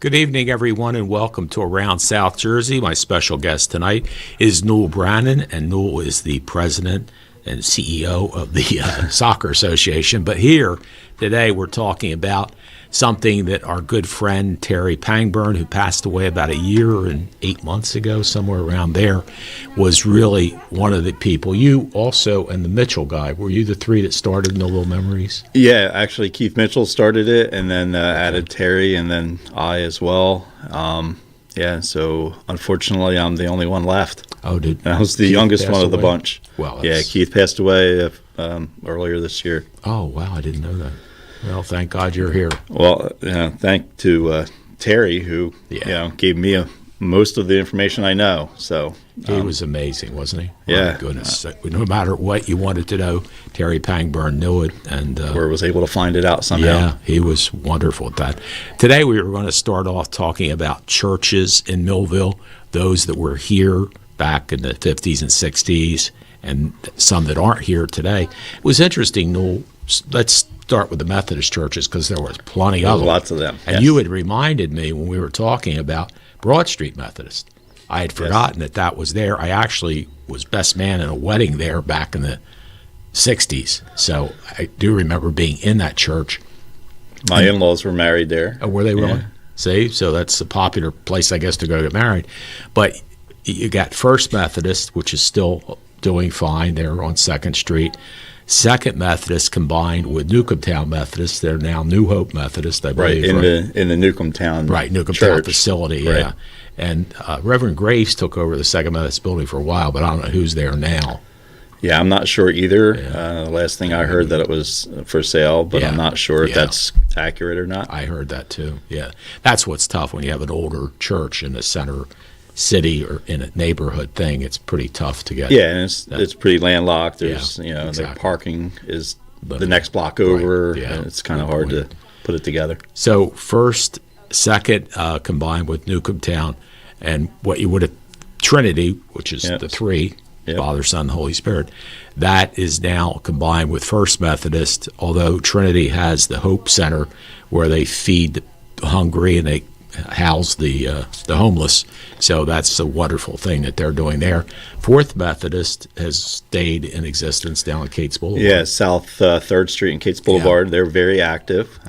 Good evening, everyone, and welcome to Around South Jersey. My special guest tonight is Newell Branin, and Newell is the president and CEO of the Soccer Association. But here today we're talking about something that our good friend Terry Pangburn, who passed away about a year and 8 months ago, somewhere around there, was really one of the people. You also and the Mitchell guy, were you the three that started No Little Memories? Yeah, actually Keith Mitchell started it, and then added Terry, and then I as well. So unfortunately I'm the only one left. Oh, did I was the Keith youngest one of the away? bunch. Well, yeah, Keith passed away earlier this year. Oh, wow, I didn't know that. Well, thank God you're here. Well, thank to Terry, who gave me most of the information I know. So he was amazing, wasn't he? Yeah. My goodness. No matter what you wanted to know, Terry Pangburn knew it. And or was able to find it out somehow. Yeah, he was wonderful at that. Today we were going to start off talking about churches in Millville, those that were here back in the 50s and 60s, and some that aren't here today. It was interesting, Newell. Let's start with the Methodist churches, because there was plenty of them. Lots of them. And yes. you had reminded me when we were talking about Broad Street Methodist. I had forgotten that was there. I actually was best man in a wedding there back in the 60s. So I do remember being in that church. My in-laws were married there. Oh, were they really? Yeah. See? So that's a popular place, I guess, to go get married. But you got First Methodist, which is still doing fine there on 2nd Street. Second Methodist combined with Newcomb Methodist. They're now New Hope Methodist, I believe. Right, in the Newcomb Town Newcomb church. facility, right. Yeah. And Reverend Graves took over the Second Methodist building for a while, but I don't know who's there now. Yeah, I'm not sure either. Yeah. Last thing I heard that it was for sale, but Yeah. I'm not sure if Yeah. that's accurate or not. I heard that too, yeah. That's what's tough when you have an older church in the center city or in a neighborhood thing. It's pretty tough to get. Yeah, and it's pretty landlocked. There's exactly. the parking is the next block over. Right. Yeah. And it's kind of hard to put it together. So First, Second combined with Newcomb Town, and what you would have Trinity, which is the three, Father, Son, Holy Spirit, that is now combined with First Methodist, although Trinity has the Hope Center where they feed the hungry and they house the homeless. So that's a wonderful thing that they're doing there. Fourth Methodist has stayed in existence down on Cates Boulevard. Yeah, South 3rd Street and Cates Boulevard. They're very active.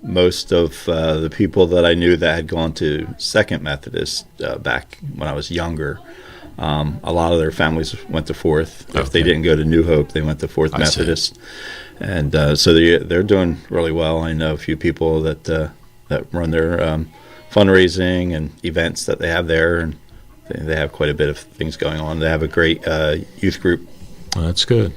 Most of the people that I knew that had gone to Second Methodist back when I was younger, a lot of their families went to Fourth. If they didn't go to New Hope, they went to Fourth Methodist. And so they're doing really well. I know a few people that run their fundraising and events that they have there, and they have quite a bit of things going on. They have a great youth group. Well, that's good.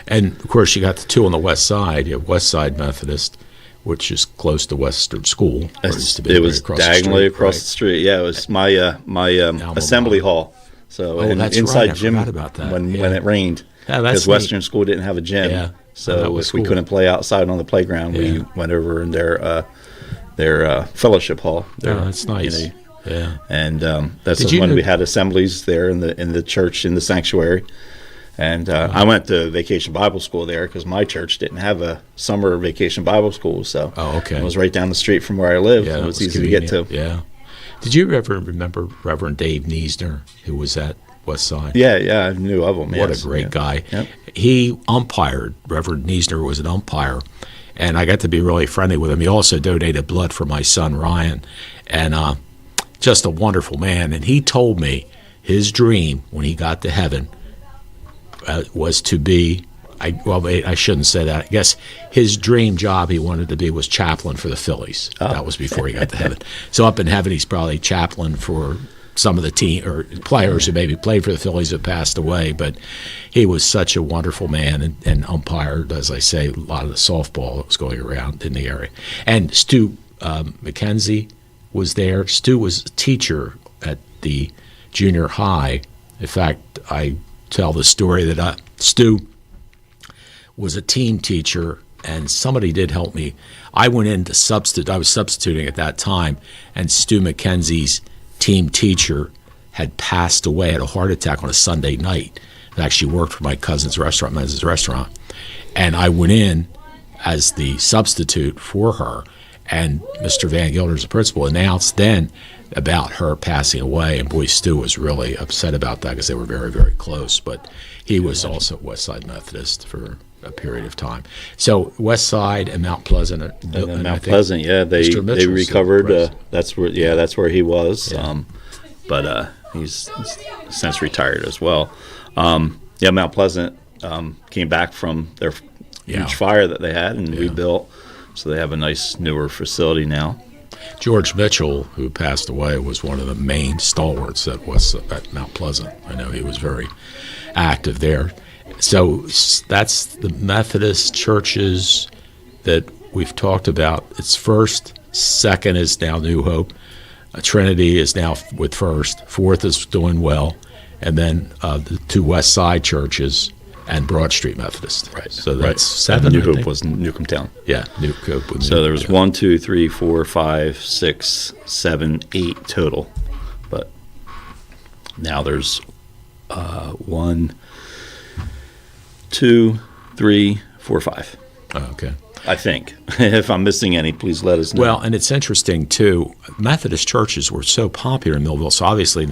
And of course you got the two on the west side. You have West Side Methodist, which is close to Western School. It was diagonally across the street. Yeah, it was my assembly hall. So inside gym when it rained, because Western School didn't have a gym. Yeah. So if we couldn't play outside on the playground, we went over in their fellowship hall. That's nice. Yeah, and that's when we had assemblies there in the church in the sanctuary. And I went to Vacation Bible School there because my church didn't have a summer vacation Bible school. So it was right down the street from where I lived. Yeah, it was easy to get to. Yeah. Did you ever remember Reverend Dave Niesner, who was at West Side? Yeah, I knew of him. What a great guy. Yep. He umpired. Reverend Niesner was an umpire. And I got to be really friendly with him. He also donated blood for my son, Ryan. And just a wonderful man. And he told me his dream when he got to heaven was to be, I shouldn't say that. I guess his dream job he wanted to be was chaplain for the Phillies. Oh. That was before he got to heaven. So up in heaven, he's probably chaplain for some of the team or players who maybe played for the Phillies have passed away. But he was such a wonderful man and umpired, as I say, a lot of the softball that was going around in the area. And Stu McKenzie was there. Stu was a teacher at the junior high. In fact, I tell the story that Stu was a team teacher, and somebody did help me. I went in to substitute. I was substituting at that time, and Stu McKenzie's team teacher had passed away, had a heart attack on a Sunday night. And actually worked for my cousin's restaurant, men's restaurant. And I went in as the substitute for her. And Mr. Van Gilder's the principal, announced then about her passing away, and boy, Stu was really upset about that because they were very, very close. But he was also Westside Methodist for a period of time. So Westside and Mount Pleasant, and Mount Pleasant, yeah, they recovered. That's where he was. Yeah. But he's since retired as well. Mount Pleasant came back from their huge fire that they had and rebuilt. So they have a nice newer facility now. George Mitchell, who passed away, was one of the main stalwarts at Mount Pleasant. I know he was very active there. So that's the Methodist churches that we've talked about. It's First, second is now New Hope. Trinity is now with First. Fourth is doing well. And then the two West Side churches and Broad Street Methodist. Right. So that's seven. And New Hope was Newcomb Town. Yeah, New Hope. So there was 1, 2, 3, 4, 5, 6, 7, 8 total. But now there's 1, 2, 3, 4, 5. Oh, okay. I think. If I'm missing any, please let us know. Well, and it's interesting, too. Methodist churches were so popular in Millville. So obviously,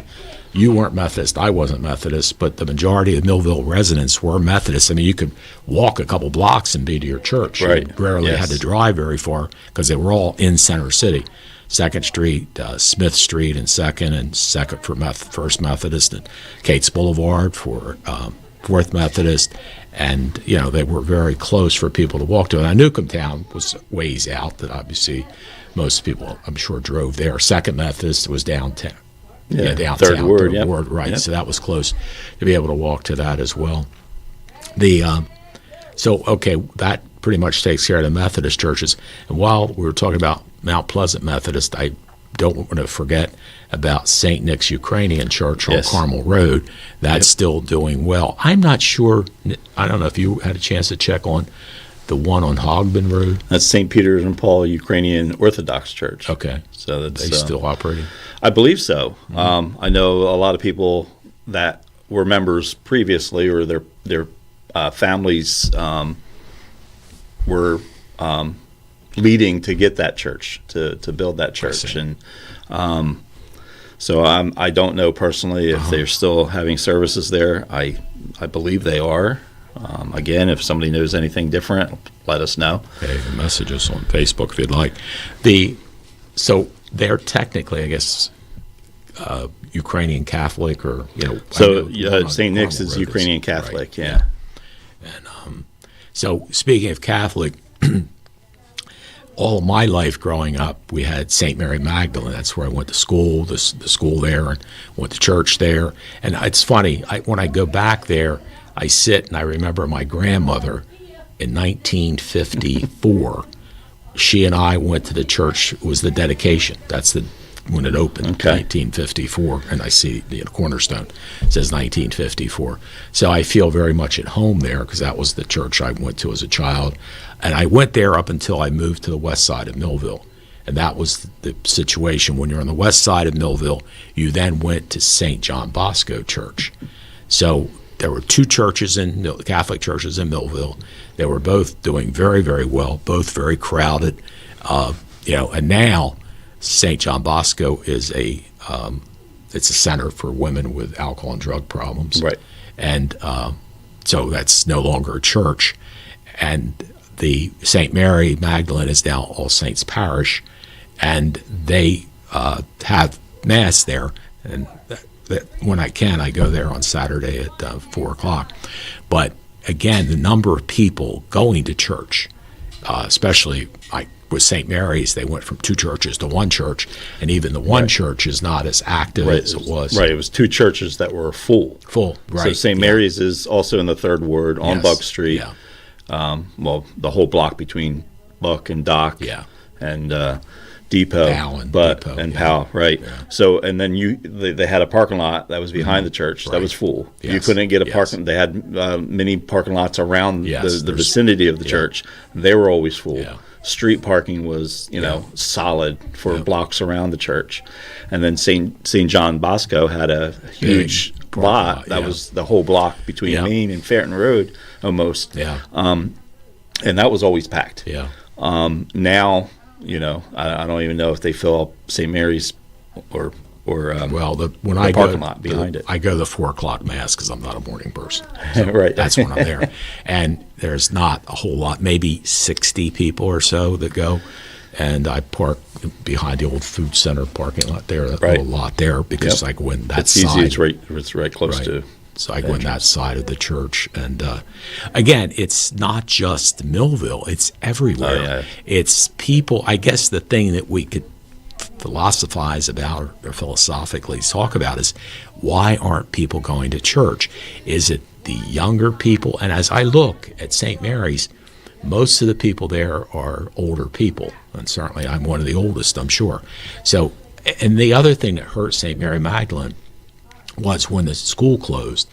you weren't Methodist. I wasn't Methodist. But the majority of Millville residents were Methodist. I mean, you could walk a couple blocks and be to your church. Right. You rarely had to drive very far because they were all in Center City. 2nd Street, Smith Street, and 2nd for First Methodist, and Cates Boulevard for Fourth Methodist. And, they were very close for people to walk to. And Newcomb Town was ways out that obviously most people, I'm sure, drove there. 2nd Methodist was downtown. Yeah, downtown. Third Ward, right. Yep. So that was close to be able to walk to that as well. That pretty much takes care of the Methodist churches. And while we were talking about Mount Pleasant Methodist, I don't want to forget about St. Nick's Ukrainian Church on Carmel Road. That's still doing well. I'm not sure. I don't know if you had a chance to check on the one on Hogben Road. That's St. Peter and Paul Ukrainian Orthodox Church. Okay. So that's they still operating? I believe so. Mm-hmm. I know a lot of people that were members previously, or their families were leading to get that church, to build that church. And so I don't know personally if they're still having services there. I believe they are. Again, if somebody knows anything different, let us know. Okay, message us on Facebook if you'd like. So they're technically, I guess, Ukrainian Catholic, or So St. Nick's is Ukrainian Catholic, right? Yeah. And so speaking of Catholic, all of my life growing up, we had St. Mary Magdalene. That's where I went to school, the school there, and went to church there. And it's funny, when I go back there, I sit and I remember my grandmother in 1954. She and I went to the church. It was the dedication. That's when it opened, 1954. And I see the cornerstone. It says 1954. So I feel very much at home there because that was the church I went to as a child. And I went there up until I moved to the west side of Millville. And that was the situation. When you're on the west side of Millville, you then went to St. John Bosco Church. So there were two churches, Catholic churches in Millville. They were both doing very, very well, both very crowded. And now St. John Bosco is it's a center for women with alcohol and drug problems. Right. And so that's no longer a church. And the St. Mary Magdalene is now All Saints Parish, and they have Mass there. And when I can, I go there on Saturday at 4 o'clock. But again, the number of people going to church, especially with St. Mary's, they went from two churches to one church, and even the one church is not as active as it was. Right, it was two churches that were full. Right. So St. Mary's is also in the Third Ward on Buck Street. Yeah. The whole block between Buck and Dock. Yeah. And Depot, and Powell, right? Yeah. So, and then they had a parking lot that was behind the church that was full. Yes. You couldn't get a parking. They had many parking lots around the vicinity of the church. They were always full. Yeah. Street parking was, solid for blocks around the church, and then St. John Bosco had a huge lot that was the whole block between Main and Ferreton Road, almost. Yeah. And that was always packed. Yeah. Now I don't even know if they fill up St. Mary's or Well, when the I parking go lot behind it. I go to the 4 o'clock mass because I'm not a morning person. Right. That's when I'm there, and there's not a whole lot, maybe 60 people or so that go, and I park behind the old food center parking lot there, that Right. little lot there, because I go in that It's side. easy. It's right close to. So I go in that side of the church, and again, it's not just Millville; it's everywhere. Oh, yeah. It's people. I guess the thing that we could philosophize about or philosophically talk about is why aren't people going to church? Is it the younger people? And as I look at St. Mary's, most of the people there are older people, and certainly I'm one of the oldest, I'm sure. So, and the other thing that hurt St. Mary Magdalene was when the school closed,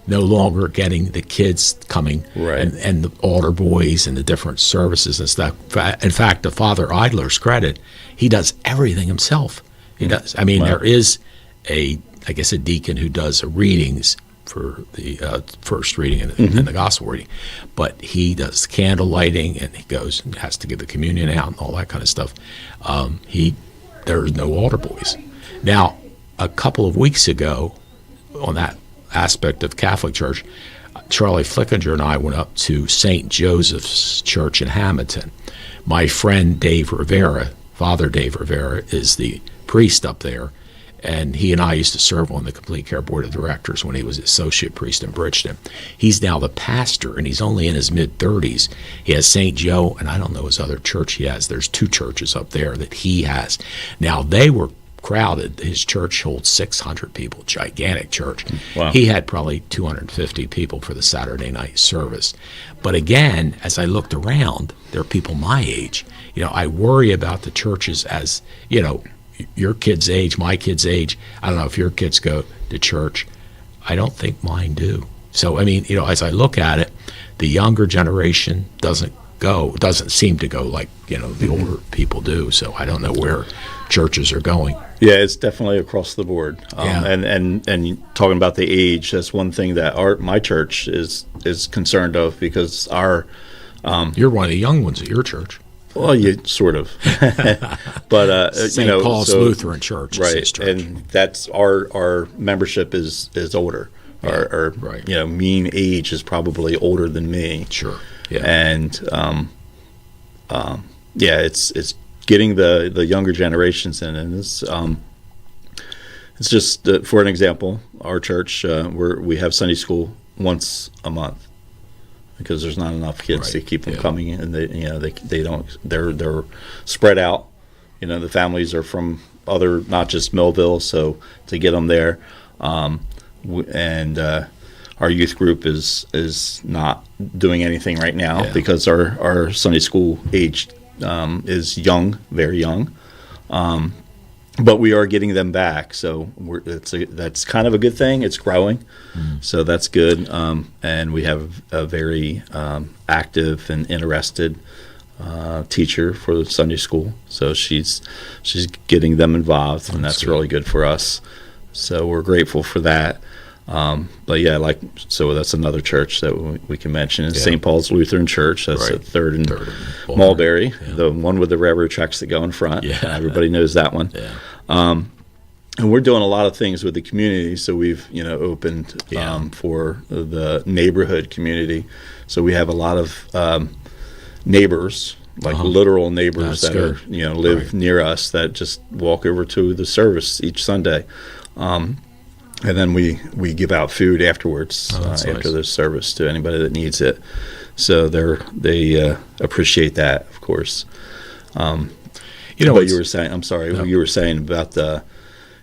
no longer getting the kids coming, Right. and the altar boys and the different services and stuff. In fact, to Father Idler's credit, he does everything himself. He does. I mean, Wow. there is I guess a deacon who does readings for the first reading and the gospel reading, but he does candle lighting, and he goes and has to give the communion out and all that kind of stuff. There's no altar boys. Now, a couple of weeks ago, on that aspect of Catholic Church, Charlie Flickinger and I went up to St. Joseph's Church in Hamilton. My friend Dave Rivera, Father Dave Rivera, is the priest up there, and he and I used to serve on the Complete Care Board of Directors when he was associate priest in Bridgeton. He's now the pastor, and he's only in his mid-30s. He has St. Joe, and I don't know his other church he has. There's 2 churches up there that he has. Now, they were crowded. His church holds 600 people, gigantic church. Wow. He had probably 250 people for the Saturday night service. But again, as I looked around, there are people my age. I worry about the churches as, your kid's age, my kid's age. I don't know if your kids go to church. I don't think mine do. So, I mean, as I look at it, the younger generation doesn't seem to go like, the older people do. So I don't know where churches are going. Yeah, it's definitely across the board. Yeah. And talking about the age, that's one thing that my church is concerned of, because You're one of the young ones at your church. well, you sort of, but St. Paul's Lutheran Church, is right? his church. And that's our membership is older. Our right. mean age is probably older than me. Sure. Yeah. And it's getting the younger generations in, and it's just for an example, our church we have Sunday school once a month because there's not enough kids to keep them coming in, and they don't, they're spread out. The families are from other, not just Millville, so to get them there, and our youth group is not doing anything right now because our Sunday school age is young, very young, but we are getting them back. So that's kind of a good thing. It's growing, so that's good. And we have a very active and interested teacher for the Sunday school. So she's getting them involved, and that's really good for us. So we're grateful for that. But so that's another church that we can mention. It's St. Paul's Lutheran Church. That's at Third and Mulberry, the one with the railroad tracks that go in front. Everybody knows that one. And we're doing a lot of things with the community. So we've opened for the neighborhood community. So we have a lot of neighbors, like literal neighbors that are live near us, that just walk over to the service each Sunday. And then we give out food afterwards after the service to anybody that needs it. So they appreciate that, of course. What you were saying, I'm sorry, what you were saying about the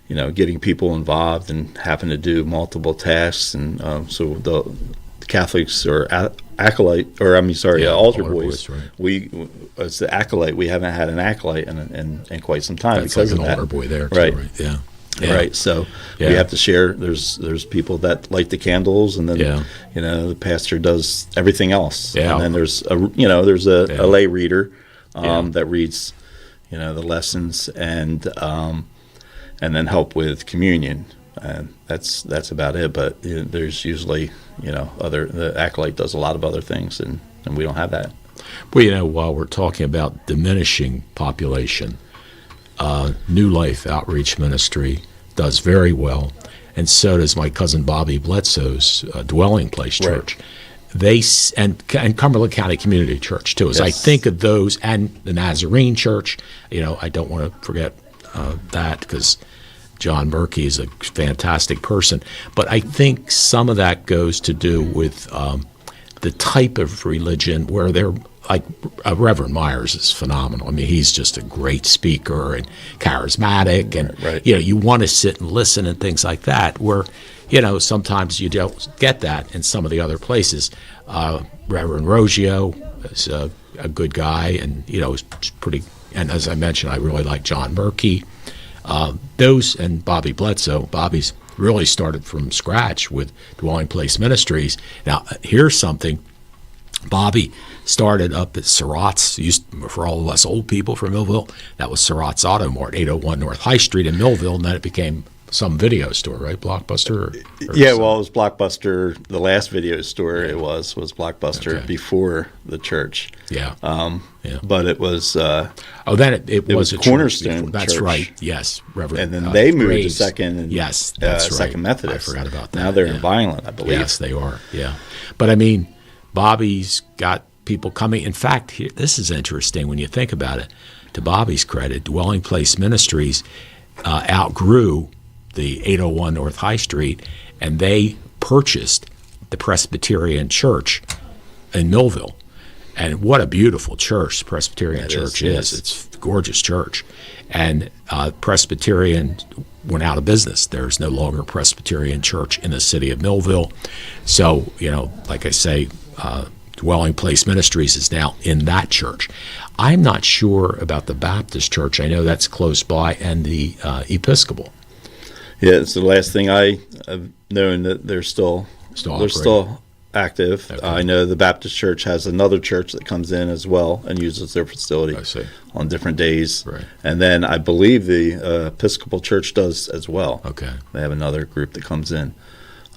getting people involved and having to do multiple tasks, and so the Catholics are altar boys. Right. It's the acolyte. We haven't had an acolyte in quite some time. That's because like of an that. altar boy there, right? Too, right. Yeah. Right, so we have to share. There's people that light the candles, and then the pastor does everything else. And then there's a lay reader that reads the lessons, and then help with communion. And that's about it. But there's usually the acolyte does a lot of other things, and we don't have that. Well, while we're talking about diminishing population, New Life Outreach Ministry does very well, and so does my cousin Bobby Bledsoe's Dwelling Place Church. And Cumberland County Community Church too. As I think of those, and the Nazarene Church, I don't want to forget that, because John Murky is a fantastic person. But I think some of that goes to do with the type of religion where they're like Reverend Myers is phenomenal. I mean, he's just a great speaker and charismatic, and you want to sit and listen and things like that. Where sometimes you don't get that in some of the other places. Reverend Roggio is a good guy, and is pretty. And as I mentioned, I really like John Murky. Those and Bobby Bledsoe. Bobby's really started from scratch with Dwelling Place Ministries. Now, here's something. Bobby started up at Surratt's. For all of us old people from Millville, that was Surratt's Auto Mart, 801 North High Street in Millville, and then it became some video store, right? Blockbuster? It was Blockbuster. The last video store it was Blockbuster before the church. Yeah. But it was... then it was a Cornerstone church. That's church. Right, yes. Reverend, and then they moved Graves. to Second and yes, that's right. Second Methodist. I forgot about that. Now they're in Vineland, I believe. Yes, they are, yeah. But I mean, Bobby's got people coming. In fact, this is interesting when you think about it. To Bobby's credit, Dwelling Place Ministries outgrew the 801 North High Street, and they purchased the Presbyterian Church in Millville. And what a beautiful church the Presbyterian Church is. It's a gorgeous church. And Presbyterian went out of business. There's no longer a Presbyterian church in the city of Millville. So, like I say, Dwelling Place Ministries is now in that church. I'm not sure about the Baptist church. I know that's close by, and the Episcopal. Yeah, it's the last thing I've known that they're still active. Okay. I know the Baptist church has another church that comes in as well and uses their facility on different days. Right. And then I believe the Episcopal church does as well. Okay. They have another group that comes in.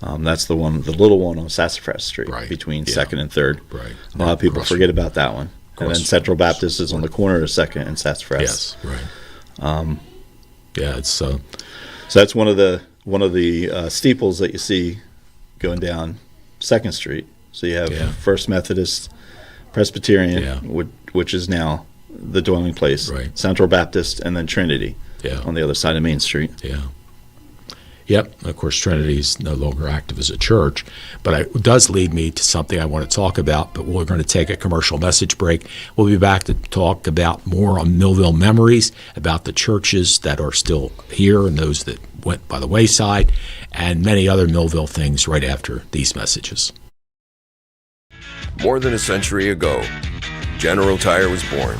That's the little one on Sassafras Street between 2nd and 3rd. Right. A lot of people forget about that one. And then Central Baptist is on the corner of 2nd and Sassafras. Yes, right. It's so that's one of the steeples that you see going down 2nd Street. So you have First Methodist, Presbyterian, which is now the Dwelling Place, Central Baptist, and then Trinity on the other side of Main Street. Yeah. Yep. Of course, Trinity is no longer active as a church, but it does lead me to something I want to talk about, but we're going to take a commercial message break. We'll be back to talk about more on Millville memories, about the churches that are still here and those that went by the wayside, and many other Millville things right after these messages. More than a century ago, General Tire was born,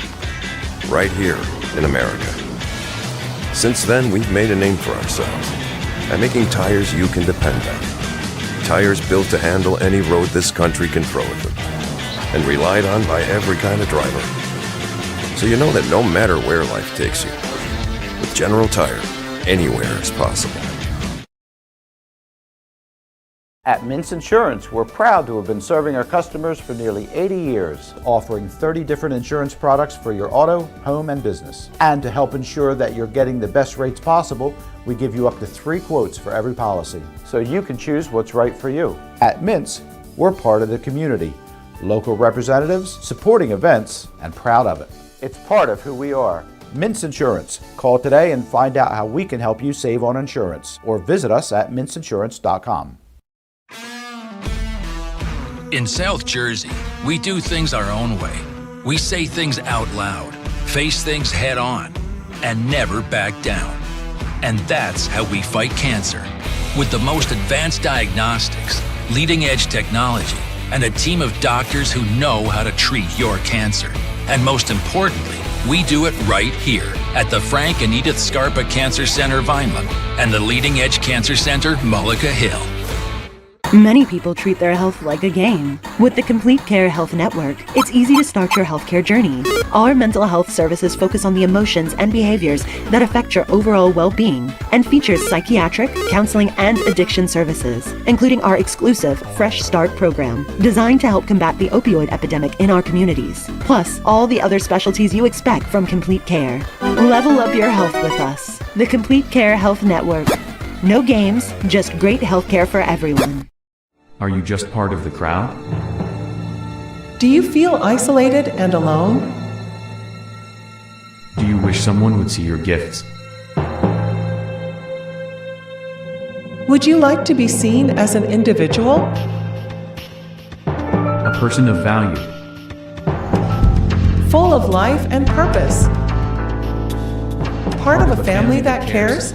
right here in America. Since then, we've made a name for ourselves by making tires you can depend on. Tires built to handle any road this country can throw at them, and relied on by every kind of driver. So you know that no matter where life takes you, with General Tire, anywhere is possible. At Mintz Insurance, we're proud to have been serving our customers for nearly 80 years, offering 30 different insurance products for your auto, home, and business. And to help ensure that you're getting the best rates possible, we give you up to 3 quotes for every policy, so you can choose what's right for you. At Mintz, we're part of the community, local representatives, supporting events, and proud of it. It's part of who we are. Mintz Insurance. Call today and find out how we can help you save on insurance, or visit us at mintzinsurance.com. In South Jersey, we do things our own way. We say things out loud, face things head on, and never back down. And that's how we fight cancer. With the most advanced diagnostics, leading-edge technology, and a team of doctors who know how to treat your cancer. And most importantly, we do it right here at the Frank and Edith Scarpa Cancer Center, Vineland, and the Leading Edge Cancer Center, Mullica Hill. Many people treat their health like a game. With the Complete Care Health Network, it's easy to start your healthcare journey. Our mental health services focus on the emotions and behaviors that affect your overall well-being and features psychiatric, counseling, and addiction services, including our exclusive Fresh Start program, designed to help combat the opioid epidemic in our communities, plus all the other specialties you expect from Complete Care. Level up your health with us. The Complete Care Health Network. No games, just great healthcare for everyone. Are you just part of the crowd? Do you feel isolated and alone? Do you wish someone would see your gifts? Would you like to be seen as an individual? A person of value. Full of life and purpose? Part of a family that cares?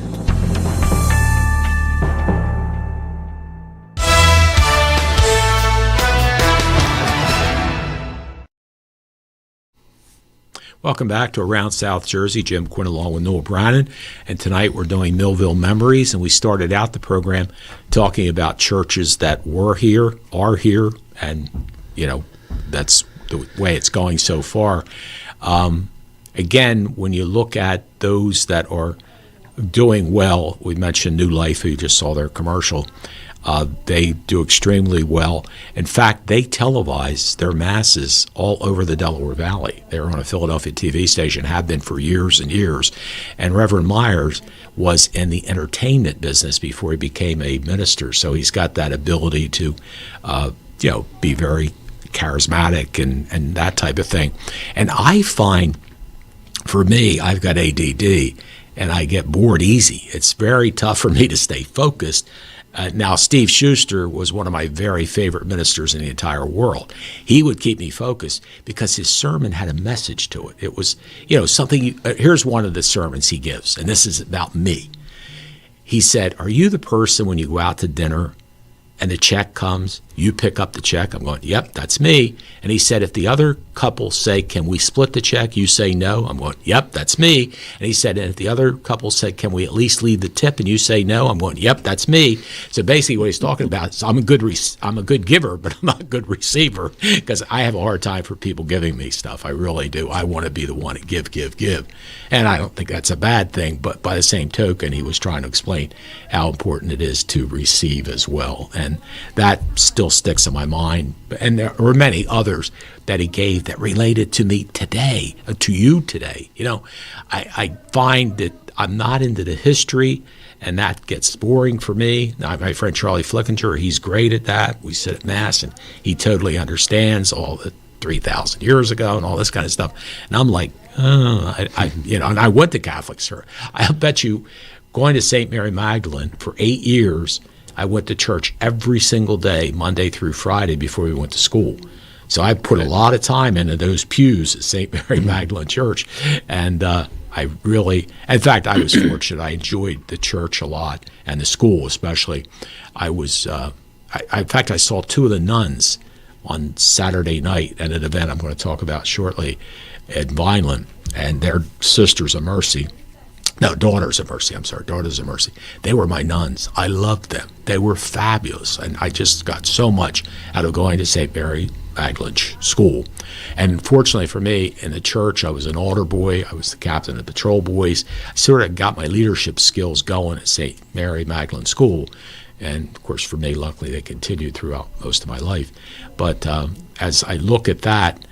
Welcome back to Around South Jersey. Jim Quinn along with Newell Branin. And tonight we're doing Millville Memories. And we started out the program talking about churches that were here, are here, and, you know, that's the way it's going so far. Again, when you look at those that are doing well, we mentioned New Life, who you just saw their commercial. They do extremely well. In fact, they televise their masses all over the Delaware Valley. They're on a Philadelphia TV station, have been for years and years. And Reverend Myers was in the entertainment business before he became a minister. So he's got that ability to, be very charismatic and that type of thing. And I find, for me, I've got ADD, and I get bored easy. It's very tough for me to stay focused. Now, Steve Schuster was one of my very favorite ministers in the entire world. He would keep me focused because his sermon had a message to it. It was, something. Here's one of the sermons he gives, and this is about me. He said, "Are you the person when you go out to dinner and the check comes, you pick up the check?" I'm going, "Yep, that's me." And he said, "If the other couple say, 'Can we split the check?' you say no." I'm going, "Yep, that's me." And he said, "And if the other couple said, 'Can we at least leave the tip?' and you say no." I'm going, "Yep, that's me." So basically what he's talking about is I'm a good giver, but I'm not a good receiver, because I have a hard time for people giving me stuff. I really do. I want to be the one to give. And I don't think that's a bad thing, but by the same token, he was trying to explain how important it is to receive as well. And that still sticks in my mind. And there were many others that he gave that related to me today, to you today. I find that I'm not into the history, and that gets boring for me. Now, my friend Charlie Flickinger, he's great at that. We sit at Mass, and he totally understands all the 3,000 years ago and all this kind of stuff. And I'm like, and I went to Catholic, sir. I'll bet you, going to St. Mary Magdalene for 8 years, I went to church every single day, Monday through Friday, before we went to school. So I put a lot of time into those pews at St. Mary Magdalene Church. And I really, in fact, I was fortunate. I enjoyed the church a lot, and the school especially. In fact, I saw two of the nuns on Saturday night at an event I'm going to talk about shortly at Vineland, and their Sisters of Mercy. No, Daughters of Mercy. I'm sorry, Daughters of Mercy. They were my nuns. I loved them. They were fabulous, and I just got so much out of going to St. Mary Magdalene School. And fortunately for me, in the church, I was an altar boy. I was the captain of the patrol boys. I sort of got my leadership skills going at St. Mary Magdalene School. And, of course, for me, luckily, they continued throughout most of my life. But as I look at that,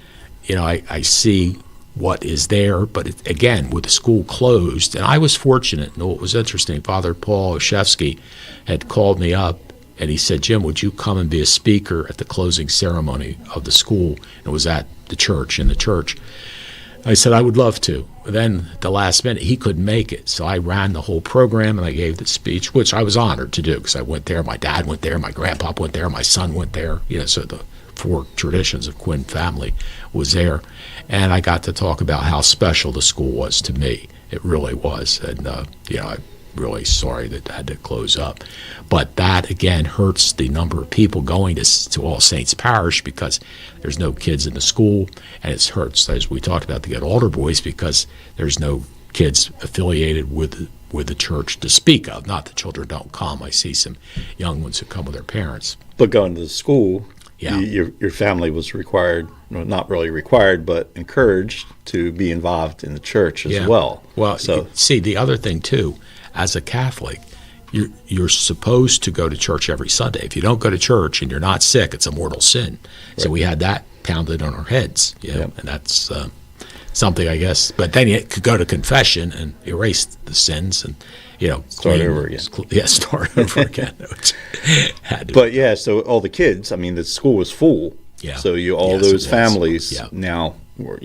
I see what is there. But again, with the school closed, and I was fortunate. And what was interesting, Father Paul Oshevsky had called me up, and he said, "Jim, would you come and be a speaker at the closing ceremony of the school?" And it was at the church, in the church. I said, "I would love to." Then at the last minute, he couldn't make it. So I ran the whole program, and I gave the speech, which I was honored to do, because I went there. My dad went there. My grandpa went there. My son went there. So the four traditions of Quinn family was there. And I got to talk about how special the school was to me. It really was. And, I'm really sorry that it had to close up. But that, again, hurts the number of people going to All Saints Parish, because there's no kids in the school. And it hurts, as we talked about, to get altar boys, because there's no kids affiliated with the church to speak of. Not that children don't come. I see some young ones who come with their parents. But going to the school, Yeah. your family was required, well, not really required, but encouraged to be involved in the church as well. Well, so see, the other thing too, as a Catholic, you're supposed to go to church every Sunday. If you don't go to church and you're not sick, it's a mortal sin. So we had that pounded on our heads, and that's something, I guess. But then you could go to confession and erase the sins and, start over again. Yeah, start over again. But yeah, so all the kids, I mean, the school was full. Yeah. So those families now were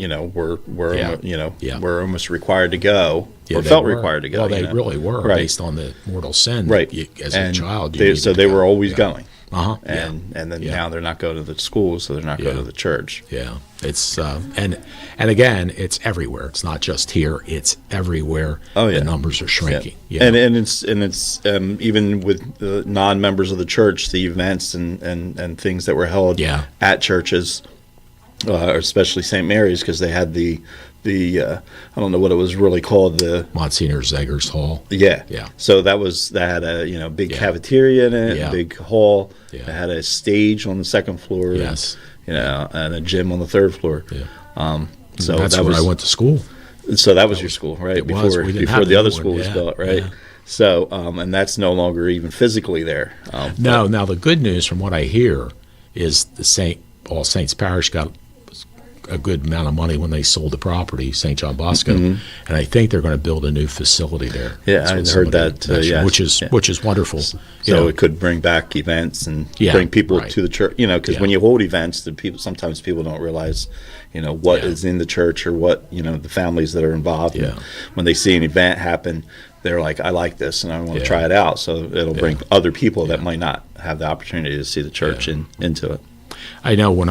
almost required to go, or felt required to go. Well, they really were, based on the mortal sin. Right. As a child, they were always going. And then now they're not going to the school, so they're not going to the church. Yeah, it's and again, it's everywhere. It's not just here; it's everywhere. Oh yeah, the numbers are shrinking. Yeah. And it's even with the non-members of the church, the events and things that were held at churches, especially St. Mary's, because they had the I don't know what it was really called, the Monsignor Zegers Hall. Yeah. So that had a big cafeteria in it, a big hall. It had a stage on the second floor. Yes. And a gym on the third floor. Yeah. So that's where I went to school. So that was your school, right? Before the other school was built, right? Yeah. So and that's no longer even physically there. No. Now the good news from what I hear is the All Saints Parish got a good amount of money when they sold the property, St. John Bosco, and I think they're going to build a new facility there. Yeah, I heard that. Which is wonderful. So it could bring back events and bring people to the church. Because when you hold events, sometimes people don't realize, what is in the church or what the families that are involved. And when they see an event happen, they're like, I like this and I want to try it out. So it'll bring other people that might not have the opportunity to see the church into it. I know when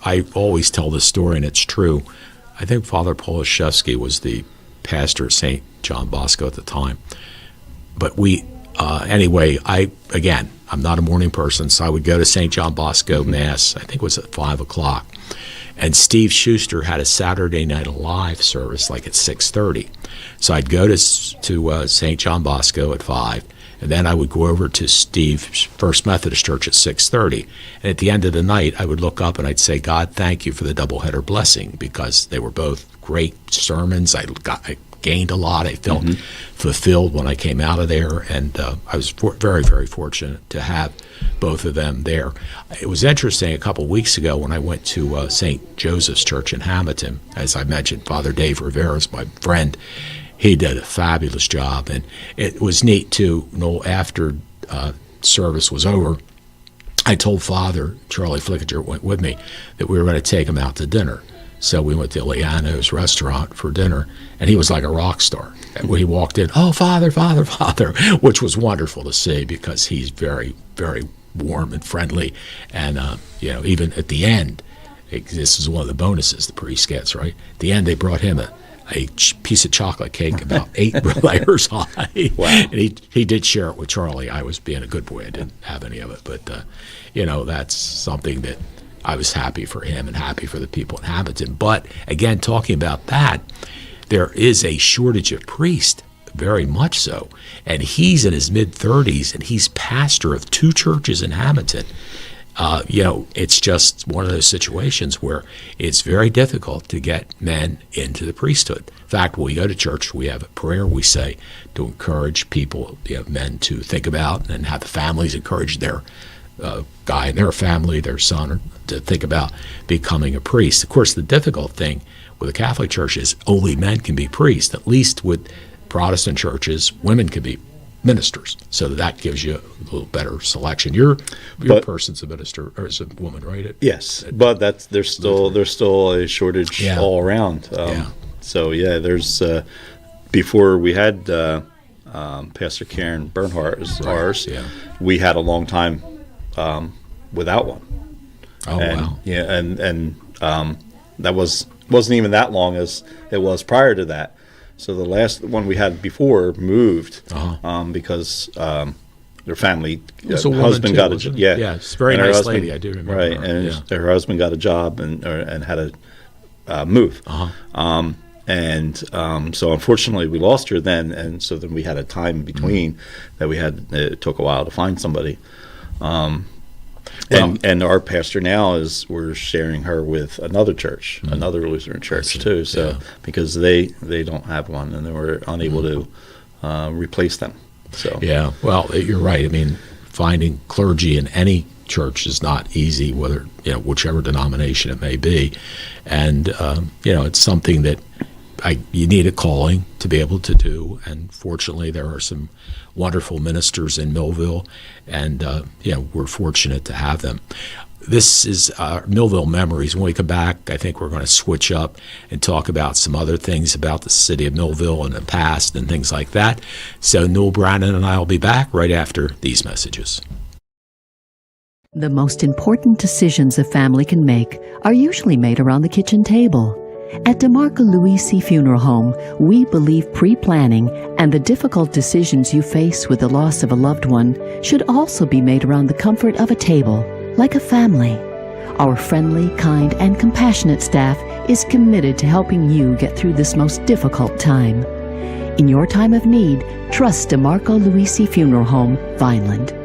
I always tell this story, and it's true. I think Father Polashevsky was the pastor of St. John Bosco at the time. But anyway, I'm not a morning person, so I would go to St. John Bosco Mass, I think it was at 5 o'clock. And Steve Schuster had a Saturday Night Alive service, like at 6:30. So I'd go to St. John Bosco at 5. And then I would go over to Steve's First Methodist Church at 6:30. And at the end of the night, I would look up and I'd say, God, thank you for the doubleheader blessing, because they were both great sermons. I gained a lot. I felt fulfilled when I came out of there. And I was very, very fortunate to have both of them there. It was interesting a couple of weeks ago when I went to St. Joseph's Church in Hamilton. As I mentioned, Father Dave Rivera is my friend. He did a fabulous job, and it was neat too. After service was over, I told Father Charlie Flickinger went with me that we were going to take him out to dinner. So we went to Liano's restaurant for dinner, and he was like a rock star. When he walked in, oh, Father, Father, Father, which was wonderful to see because he's very, very warm and friendly. And even at the end, this is one of the bonuses the priest gets. Right at the end, they brought him a piece of chocolate cake about 8 layers high. Wow. And he did share it with Charlie. I was being a good boy. I didn't have any of it. But, that's something that I was happy for him and happy for the people in Hamilton. But, again, talking about that, there is a shortage of priests, very much so. And he's in his mid-30s, and he's pastor of 2 churches in Hamilton. It's just one of those situations where it's very difficult to get men into the priesthood. In fact, when we go to church, we have a prayer we say to encourage people, men to think about, and have the families encourage their guy in their family, their son, to think about becoming a priest. Of course, the difficult thing with the Catholic Church is only men can be priests. At least with Protestant churches, women can be ministers, so that gives you a little better selection. Your person's a minister, or is a woman, right? Yes, but there's still a shortage all around. So there's before we had Pastor Karen Bernhardt as ours, we had a long time without one. Oh, wow! Yeah, and that wasn't even that long as it was prior to that. So the last one we had before moved because their family husband got a job. Yeah, it's a very nice lady. I do remember. Right, her. and her husband got a job and had to move. So unfortunately we lost her then, and so then we had a time in between that we had. It took a while to find somebody. And our pastor now we're sharing her with another church, another Lutheran church too. So because they don't have one, and they were unable to replace them. So yeah, well, you're right. I mean, finding clergy in any church is not easy, whether whichever denomination it may be, and it's something that you need a calling to be able to do. And fortunately, there are some wonderful ministers in Millville, and we're fortunate to have them. This is Millville Memories. When we come back, I think we're going to switch up and talk about some other things about the city of Millville in the past and things like that. So Newell Branin and I will be back right after these messages. The most important decisions a family can make are usually made around the kitchen table. At DeMarco Luisi Funeral Home, we believe pre-planning and the difficult decisions you face with the loss of a loved one should also be made around the comfort of a table, like a family. Our friendly, kind, and compassionate staff is committed to helping you get through this most difficult time. In your time of need, trust DeMarco Luisi Funeral Home, Vineland.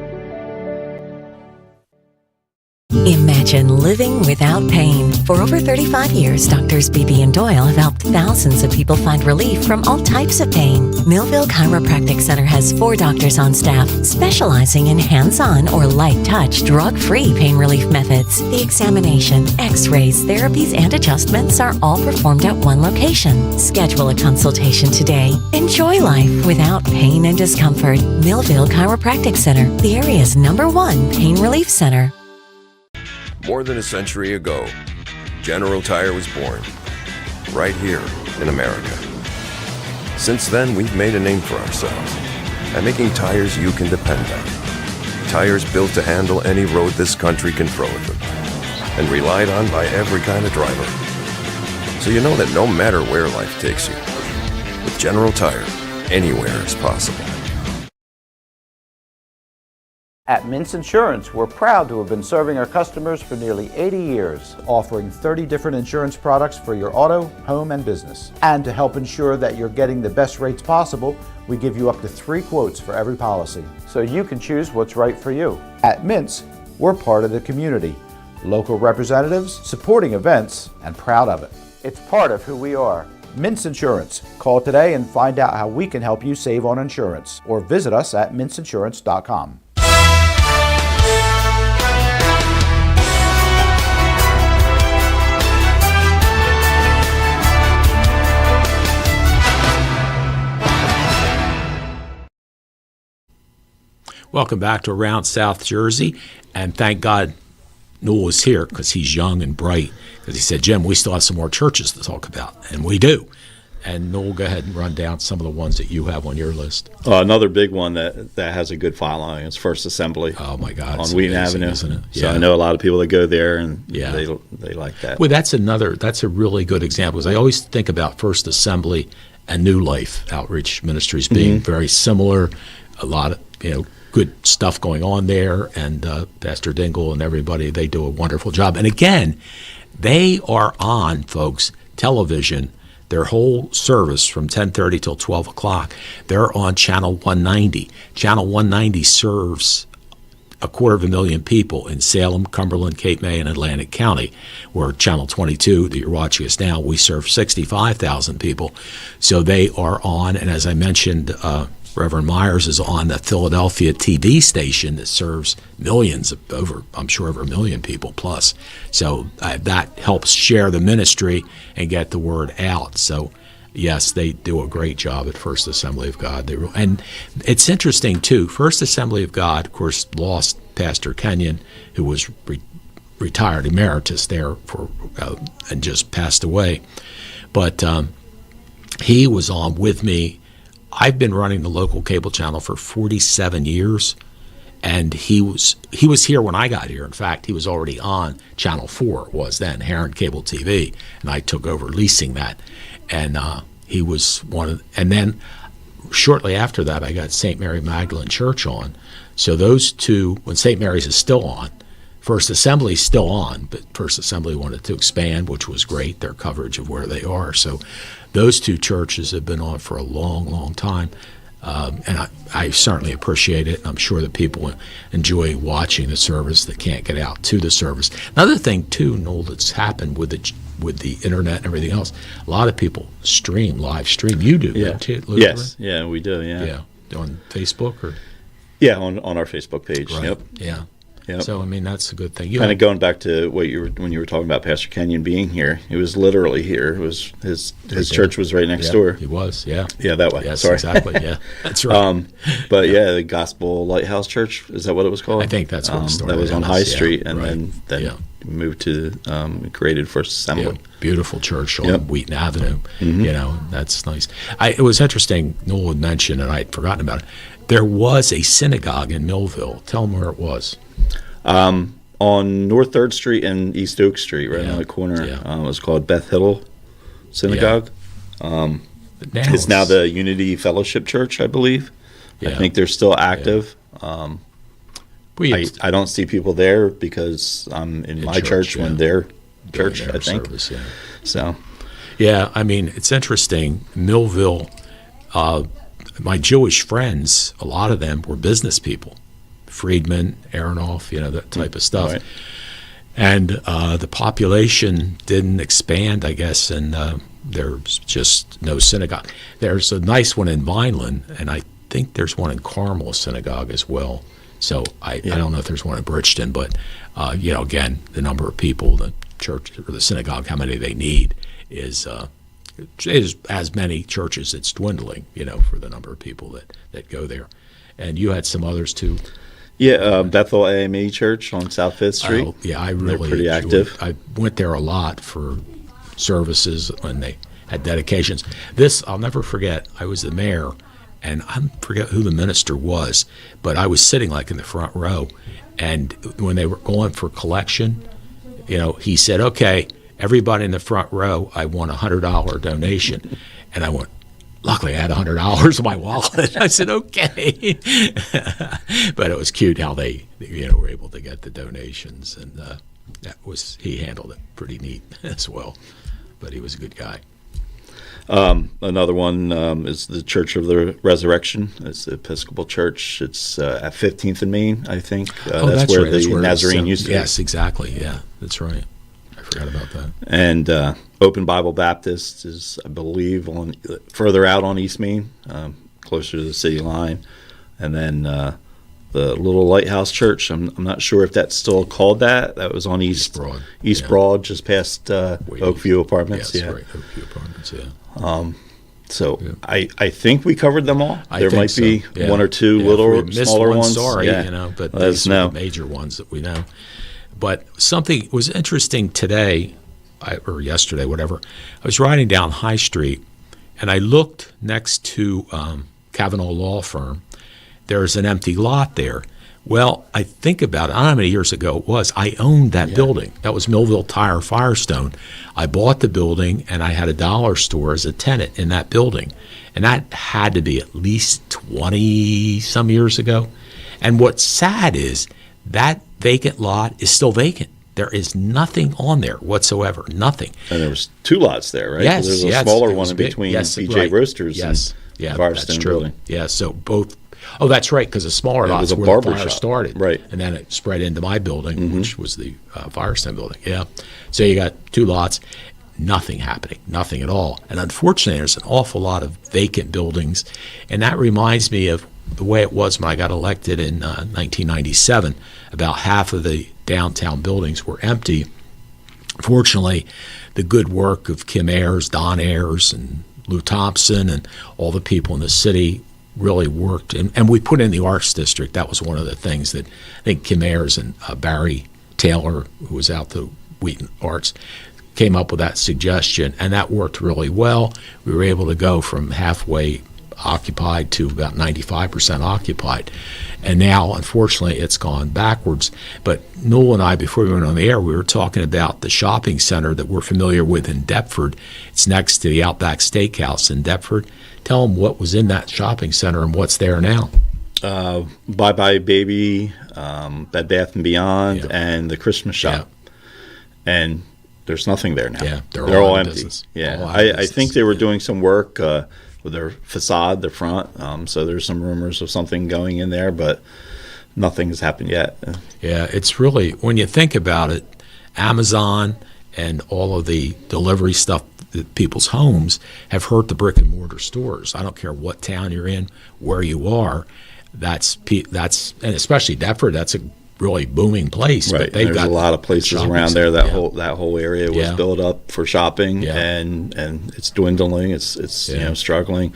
Imagine living without pain. For over 35 years, Doctors Beebe and Doyle have helped thousands of people find relief from all types of pain. Millville Chiropractic Center has 4 doctors on staff specializing in hands-on or light-touch, drug-free pain relief methods. The examination, x-rays, therapies, and adjustments are all performed at one location. Schedule a consultation today. Enjoy life without pain and discomfort. Millville Chiropractic Center, the area's #1 pain relief center. More than a century ago, General Tire was born, right here in America. Since then, we've made a name for ourselves by making tires you can depend on. Tires built to handle any road this country can throw at them, and relied on by every kind of driver. So you know that no matter where life takes you, with General Tire, anywhere is possible. At Mintz Insurance, we're proud to have been serving our customers for nearly 80 years, offering 30 different insurance products for your auto, home, and business. And to help ensure that you're getting the best rates possible, we give you up to 3 quotes for every policy, so you can choose what's right for you. At Mintz, we're part of the community, local representatives, supporting events, and proud of it. It's part of who we are. Mintz Insurance. Call today and find out how we can help you save on insurance, or visit us at mintzinsurance.com. Welcome back to Around South Jersey, and thank God Newell is here because he's young and bright, because he said, Jim, we still have some more churches to talk about, and we do. And Newell, go ahead and run down some of the ones that you have on your list. Another big one that has a good following is First Assembly. Oh, my God. On Wheaton amazing, Avenue. Isn't it? So yeah. I know a lot of people that go there, and they like that. Well, that's a really good example, because I always think about First Assembly and New Life Outreach Ministries being very similar. A lot of, good stuff going on there, and Pastor Dingle and everybody, they do a wonderful job. And again, they are on, folks, television, their whole service from 10:30 till 12 o'clock. They're on Channel 190. Channel 190 serves 250,000 people in Salem, Cumberland, Cape May, and Atlantic County, where Channel 22, that you're watching us now, we serve 65,000 people. So they are on, and as I mentioned, Reverend Myers is on the Philadelphia TV station that serves millions of over a million people plus. So that helps share the ministry and get the word out. So yes, they do a great job at First Assembly of God. And it's interesting too. First Assembly of God, of course, lost Pastor Kenyon, who was retired emeritus there and just passed away. But he was on with me. I've been running the local cable channel for 47 years, and he was here when I got here. In fact, he was already on Channel 4, it was then, Heron Cable TV, and I took over leasing that. And he was and then shortly after that, I got St. Mary Magdalene Church on. So those two, when St. Mary's is still on, First Assembly is still on, but First Assembly wanted to expand, which was great, their coverage of where they are. So those two churches have been on for a long, long time. And I certainly appreciate it. I'm sure that people enjoy watching the service that can't get out to the service. Another thing, too, Noel, that's happened with the internet and everything else, a lot of people live stream. You do, Yeah. don't you, Yes. Yeah, we do. Yeah. Yeah. On Facebook or? Yeah, on our Facebook page. Right. Yep. Yeah. Yep. So, I mean, that's a good thing. Kind of going back to what when you were talking about Pastor Kenyon being here. He was literally here. It was his church was right next door. He was, yeah. Yeah, that way. Yes, Sorry. exactly. Yeah, that's right. But yeah, the Gospel Lighthouse Church, is that what it was called? I think that's what it started. That was on High Street, and right. then moved to created First Assembly. Yeah, beautiful church on Yep. Wheaton Avenue. Mm-hmm. You know, that's nice. It was interesting. Noel had mentioned, and I'd forgotten about it. There was a synagogue in Millville. Tell them where it was. On North 3rd Street and East Oak Street, right Yeah. on the corner. Yeah. It was called Beth Hiddle Synagogue. But It's now the Unity Fellowship Church, I believe. I Yeah. think they're still active. We I don't see people there because I'm in my church when they're church, their I think. service, yeah. So, Yeah, I mean, it's interesting. Millville, my Jewish friends, a lot of them were business people. Friedman, Aronoff, that type of stuff. Right. And the population didn't expand, I guess, and there's just no synagogue. There's a nice one in Vineland, and I think there's one in Carmel Synagogue as well. So I don't know if there's one in Bridgeton, but, again, the number of people, the church or the synagogue, how many they need is as many churches. It's dwindling, for the number of people that go there. And you had some others too. yeah, Bethel AME Church on South 5th Street. I really They're pretty enjoyed- active. I went there a lot for services when they had dedications. This I'll never forget. I was the mayor, and I forget who the minister was, but I was sitting like in the front row, and when they were going for collection, he said, "Okay, everybody in the front row, I want $100 donation," and I went. Luckily, I had $100 in my wallet. I said, "Okay," but it was cute how they, were able to get the donations, and he handled it pretty neat as well. But he was a good guy. Another one is the Church of the Resurrection. It's the Episcopal Church. It's at 15th and Main, I think. That's where right. the Nazarene used to be. Yes, exactly. Yeah, that's right. I forgot about that. And Open Bible Baptist is, I believe, further out on East Main, closer to the city line. And then the little Lighthouse Church, I'm not sure if that's still called that. That was on East Broad. Broad, just past Oakview Apartments. Yes, right, Oakview Apartments, yeah. So I think we covered them all. There might be Yeah. one or two If little we missed smaller one, ones. sorry, Yeah. but Let us these are know. the major ones that we know. But something was interesting today, or yesterday, whatever. I was riding down High Street, and I looked next to Kavanaugh Law Firm. There's an empty lot there. Well, I think about it. I don't know how many years ago it was. I owned that building. That was Millville Tire Firestone. I bought the building, and I had a dollar store as a tenant in that building. And that had to be at least 20-some years ago. And what's sad is that vacant lot is still vacant. There is nothing on there whatsoever, nothing. And there was two lots there, right? Yes, There's a yes, smaller it one was in big. between Yes, BJ right. Roasters Yes, and yeah, Firestone that's true. Building. Yeah, so both. Oh, that's right, because the smaller It lots was a where barber the fire shop. started, Right. and then it spread into my building, which was the Firestone Building. Yeah, so you got two lots, nothing happening, nothing at all. And unfortunately, there's an awful lot of vacant buildings, and that reminds me of the way it was when I got elected in 1997. About half of the downtown buildings were empty. Fortunately, the good work of Kim Ayers, Don Ayers, and Lou Thompson, and all the people in the city really worked. And we put in the Arts District. That was one of the things that I think Kim Ayers and Barry Taylor, who was out to Wheaton Arts, came up with that suggestion, and that worked really well. We were able to go from halfway occupied to about 95% occupied. And now, unfortunately, it's gone backwards. But Newell and I, before we went on the air, we were talking about the shopping center that we're familiar with in Deptford. It's next to the Outback Steakhouse in Deptford. Tell them what was in that shopping center and what's there now. Bye Bye Baby, Bed Bath & Beyond, and the Christmas shop. And there's nothing there now. Yeah, they're all empty. business. Yeah, All out of I think they were doing some work their facade, the front. So there's some rumors of something going in there, but nothing has happened yet. Yeah, it's really, when you think about it, Amazon and all of the delivery stuff at people's homes have hurt the brick and mortar stores. I don't care what town you're in, where you are. That's and especially Deptford. That's a really booming place. Right. But they've There's got a lot of places around there. That whole area was built up for shopping, and it's dwindling. It's struggling.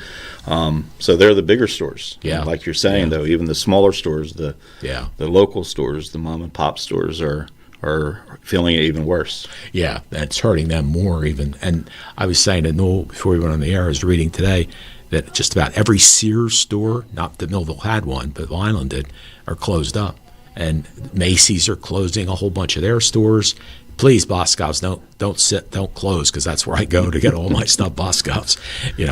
So they're the bigger stores. Yeah. Like you're saying, though, even the smaller stores, the local stores, the mom and pop stores are feeling it even worse. Yeah, that's hurting them more even. And I was saying to Newell before we went on the air, I was reading today that just about every Sears store, not that Millville had one, but Vineland did, are closed up. And Macy's are closing a whole bunch of their stores. Please, Boscov's, don't close, because that's where I go to get all my stuff, Boscov's,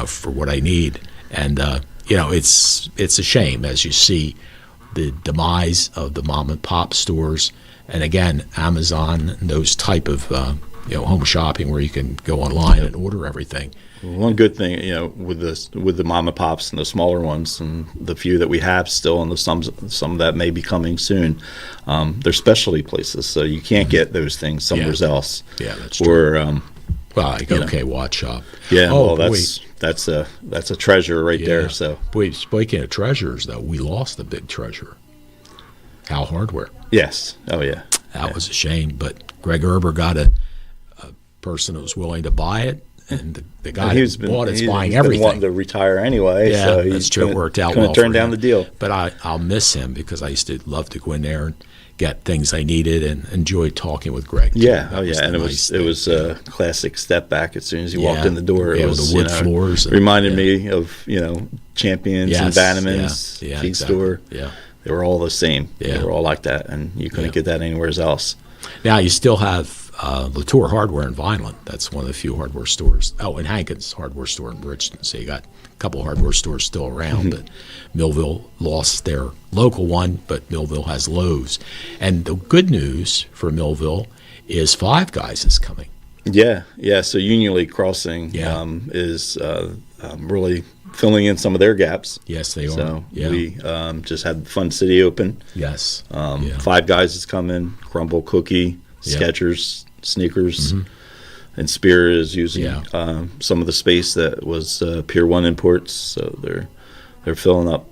for what I need. And it's a shame as you see the demise of the mom and pop stores. And again, Amazon and those type of home shopping where you can go online and order everything. One good thing, with the mom and pops and the smaller ones and the few that we have still, and some that may be coming soon, they're specialty places, so you can't get those things somewhere else. Yeah, that's true. Or like OK Watch Shop. Yeah, that's a treasure right there. So, boy, speaking of treasures, though, we lost a big treasure. Hal Hardware. Yes. Oh, yeah. That was a shame. But Greg Erber got a person who was willing to buy it, and the guy who bought it's buying everything. Been wanting to retire anyway. Yeah, so that's true. It worked out well. Turn down the deal. But I'll miss him, because I used to love to go in there and get things I needed and enjoy talking with Greg. Yeah. Oh, yeah. And it was a classic step back as soon as you walked in the door. It was the wood floors. Reminded me of Champions and Bannerman's feed store. Yeah. They were all the same. Yeah. They were all like that, and you couldn't get that anywhere else. Now you still have Latour Hardware in Vineland. That's one of the few hardware stores. Oh, and Hankins Hardware Store in Bridgeton. So you got a couple of hardware stores still around, but Millville lost their local one, but Millville has Lowe's. And the good news for Millville is Five Guys is coming. Yeah. So Union Lake Crossing is really filling in some of their gaps. Yes, they are. So we just had Fun City open. Yes. Five Guys is coming. Crumble Cookie, Skechers, sneakers, and Spear is using some of the space that was Pier 1 Imports. So they're filling up.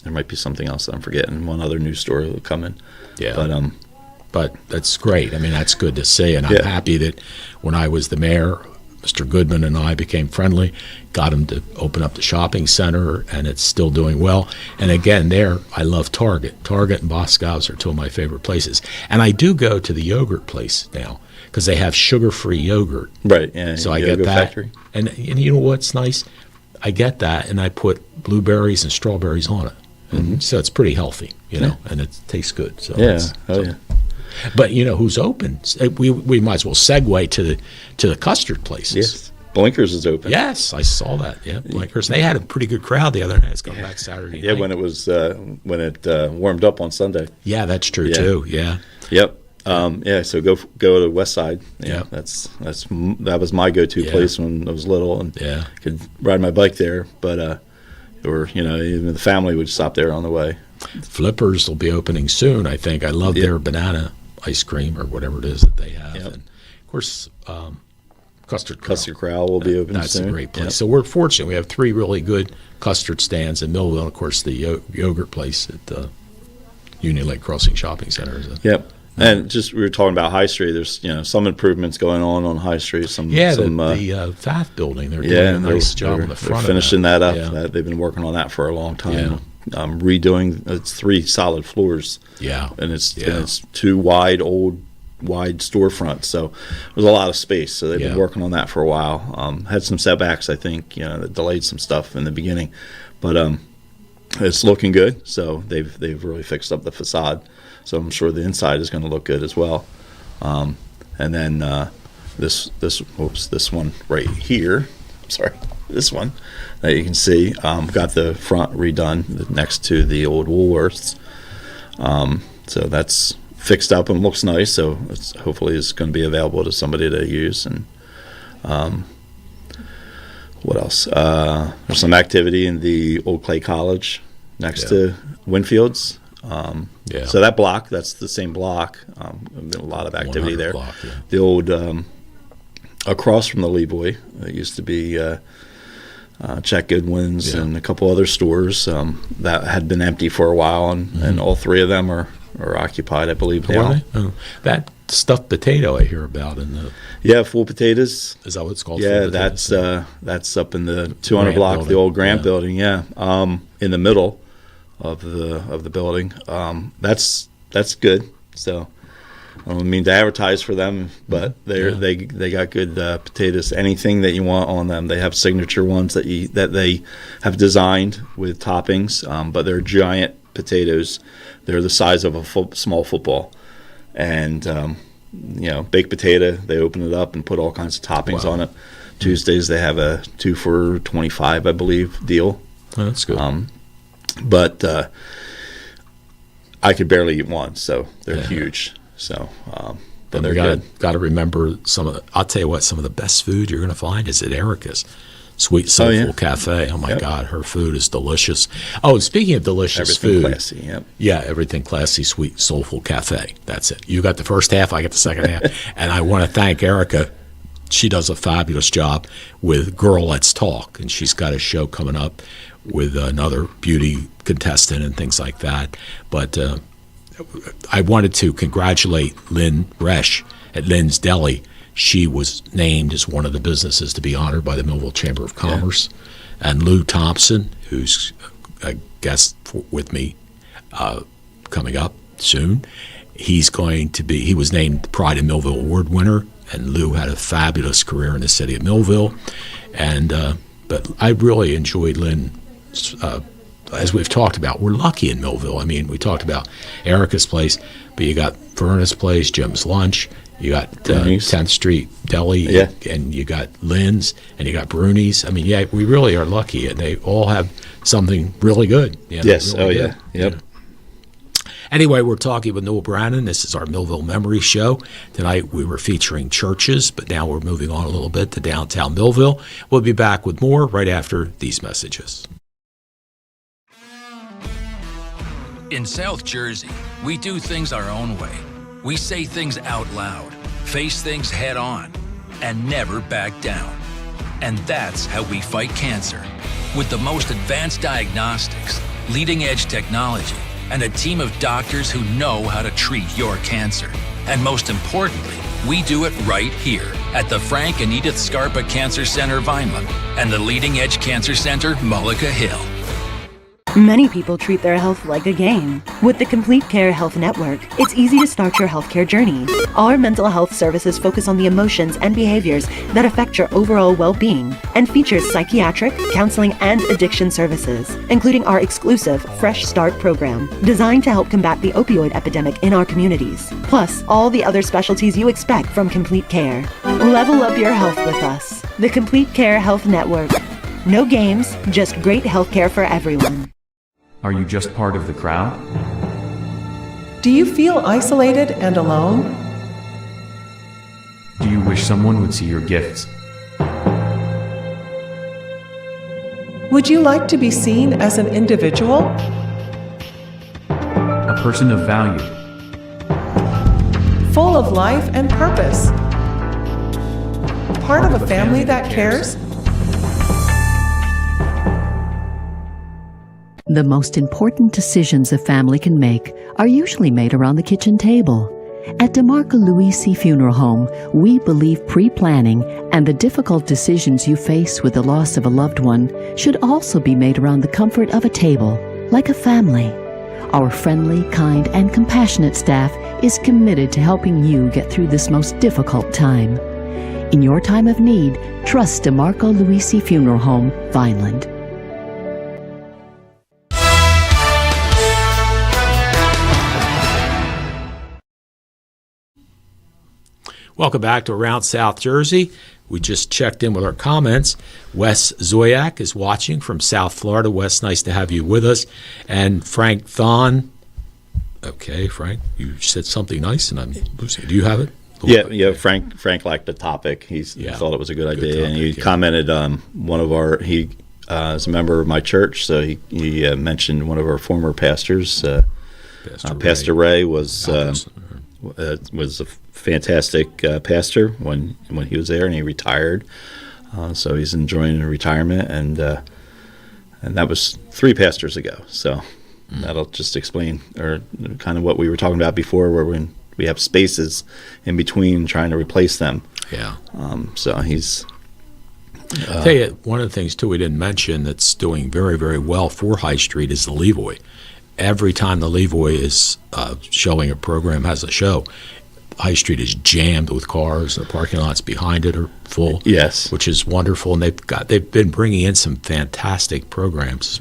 There might be something else that I'm forgetting. One other new store will come in. Yeah. But that's great. I mean, that's good to see. And I'm happy that when I was the mayor, Mr. Goodman and I became friendly, got him to open up the shopping center, and it's still doing well. And again, I love Target. Target and Boscov's are two of my favorite places. And I do go to the yogurt place now because they have sugar-free yogurt. Right, yeah. So I get that. Factory. And you know what's nice? I get that, and I put blueberries and strawberries on it. And so it's pretty healthy, and it tastes good. So yeah. But who's open? We might as well segue to the custard places. Yes, Blinkers is open. Yes, I saw that. Yeah, Blinkers. They had a pretty good crowd the other night. It's going back Saturday night. Yeah, when it warmed up on Sunday. Yeah, that's true too. Yeah. Yep. So go to West Side. Yeah, that was my go-to place when I was little, and could ride my bike there. But even the family would stop there on the way. Flippers will be opening soon, I think. I love their banana ice cream or whatever it is that they have. And of course, Custard Corral will be opening soon. That's a great place. So we're fortunate. We have three really good custard stands in Millville, and of course the yogurt place at the Union Lake Crossing Shopping Center. Yep. And just we were talking about High Street. There's some improvements going on High Street. The FAF building. They're doing a nice job on the front. They're finishing that up. Yeah. They've been working on that for a long time. Redoing. It's 3 solid floors. Yeah, and it's 2 wide storefronts. So there's a lot of space. So they've been working on that for a while. Had some setbacks, I think. That delayed some stuff in the beginning, but it's looking good. So they've really fixed up the facade. So I'm sure the inside is going to look good as well. And then this one right here. I'm sorry, this one that you can see got the front redone next to the old Woolworths. So that's fixed up and looks nice. So hopefully it's going to be available to somebody to use. And what else? There's some activity in the old Clay College next to Winfield's. So that block, that's the same block. Been a lot of activity there. Block, yeah. The old across from the Lee Boy, it used to be Jack Goodwin's and a couple other stores that had been empty for a while, and all three of them are occupied, I believe now. That stuffed potato I hear about in the full potatoes. Is that what it's called? Yeah, that's up in the 200 block, building. the old Grant building. In the middle of the building. That's good. So I don't mean to advertise for them, but they got good potatoes. Anything that you want on them, they have signature ones that they have designed with toppings. But they're giant potatoes. They're the size of a small football, and baked potato. They open it up and put all kinds of toppings on it. Tuesdays they have a 2 for $25, I believe, deal. Oh, that's good. But I could barely eat one, so they're huge. So, but they're good. Got to remember I'll tell you what, some of the best food you're going to find is at Erica's Sweet Soulful Cafe. Oh my God, her food is delicious. Oh, speaking of delicious everything food, classy. Yeah, everything classy. Sweet Soulful Cafe. That's it. You got the first half, I got the second half, and I want to thank Erica. She does a fabulous job with Girl Let's Talk, and she's got a show coming up with another beauty contestant and things like that. But I wanted to congratulate Lynn Resch at Lynn's Deli. She was named as one of the businesses to be honored by the Millville Chamber of Commerce. And Lou Thompson, who's a guest with me coming up soon, he was named Pride in Millville Award winner, and Lou had a fabulous career in the city of Millville. And but I really enjoyed Lynn. As we've talked about, we're lucky in Millville. I mean, we talked about Erica's place, but you got Verna's place, Jim's Lunch, you got 10th Street Deli, and you got Lynn's, and you got Bruni's. I mean, we really are lucky, and they all have something really good. Yes, really good. Yep. Anyway, we're talking with Newell Branin. This is our Millville Memory Show. Tonight we were featuring churches, but now we're moving on a little bit to downtown Millville. We'll be back with more right after these messages. In South Jersey, we do things our own way. We say things out loud, face things head on, and never back down. And that's how we fight cancer. With the most advanced diagnostics, leading-edge technology, and a team of doctors who know how to treat your cancer. And most importantly, we do it right here at the Frank and Edith Scarpa Cancer Center, Vineland, and the Leading Edge Cancer Center, Mullica Hill. Many people treat their health like a game. With the Complete Care Health Network, it's easy to start your healthcare journey. Our mental health services focus on the emotions and behaviors that affect your overall well-being and features psychiatric, counseling, and addiction services, including our exclusive Fresh Start program, designed to help combat the opioid epidemic in our communities, plus all the other specialties you expect from Complete Care. Level up your health with us. The Complete Care Health Network. No games, just great healthcare for everyone. Are you just part of the crowd? Do you feel isolated and alone? Do you wish someone would see your gifts? Would you like to be seen as an individual? A person of value. Full of life and purpose. Part of a family that cares? The most important decisions a family can make are usually made around the kitchen table. At DeMarco Luisi Funeral Home, we believe pre-planning and the difficult decisions you face with the loss of a loved one should also be made around the comfort of a table, like a family. Our friendly, kind, and compassionate staff is committed to helping you get through this most difficult time. In your time of need, trust DeMarco Luisi Funeral Home, Vineland. Welcome back to Around South Jersey. We just checked in with our comments. Wes Zoyak is watching from South Florida. Wes, nice to have you with us. And Frank Thon. Okay, Frank, you said something nice, and I'm losing it. Do you have it? Yeah. Frank liked the topic. He thought it was a good idea, and he commented one of our is a member of my church, so he mentioned one of our former pastors. Pastor Ray was a fantastic pastor when he was there, and he retired. So he's enjoying retirement, and that was 3 pastors ago. So that'll just explain, or kind of what we were talking about before, where when we have spaces in between trying to replace them. Yeah. So he's. I'll tell you, one of the things too we didn't mention that's doing very, very well for High Street is the Levoy. Every time the Levoy is showing a program, has a show, High Street is jammed with cars. The parking lots behind it are full. Yes, which is wonderful, and they've been bringing in some fantastic programs.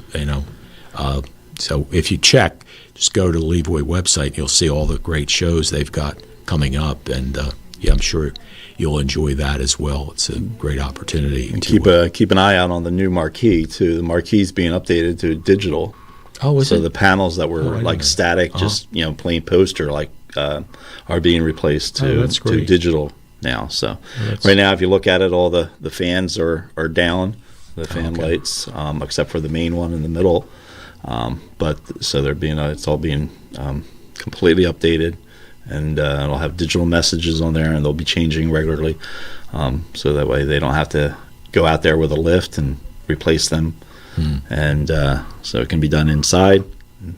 So if you check, just go to the Levoy website, and you'll see all the great shows they've got coming up, and I'm sure you'll enjoy that as well. It's a great opportunity. And keep an eye out on the new marquee too. The marquee's being updated to digital. Oh, is it? So the panels that were static, just plain poster, are being replaced to digital now. So right now, if you look at it, all the fans are down, the fan lights, except for the main one in the middle. But so they're it's all being completely updated, and it'll have digital messages on there, and they'll be changing regularly, so that way they don't have to go out there with a lift and replace them. And so it can be done inside,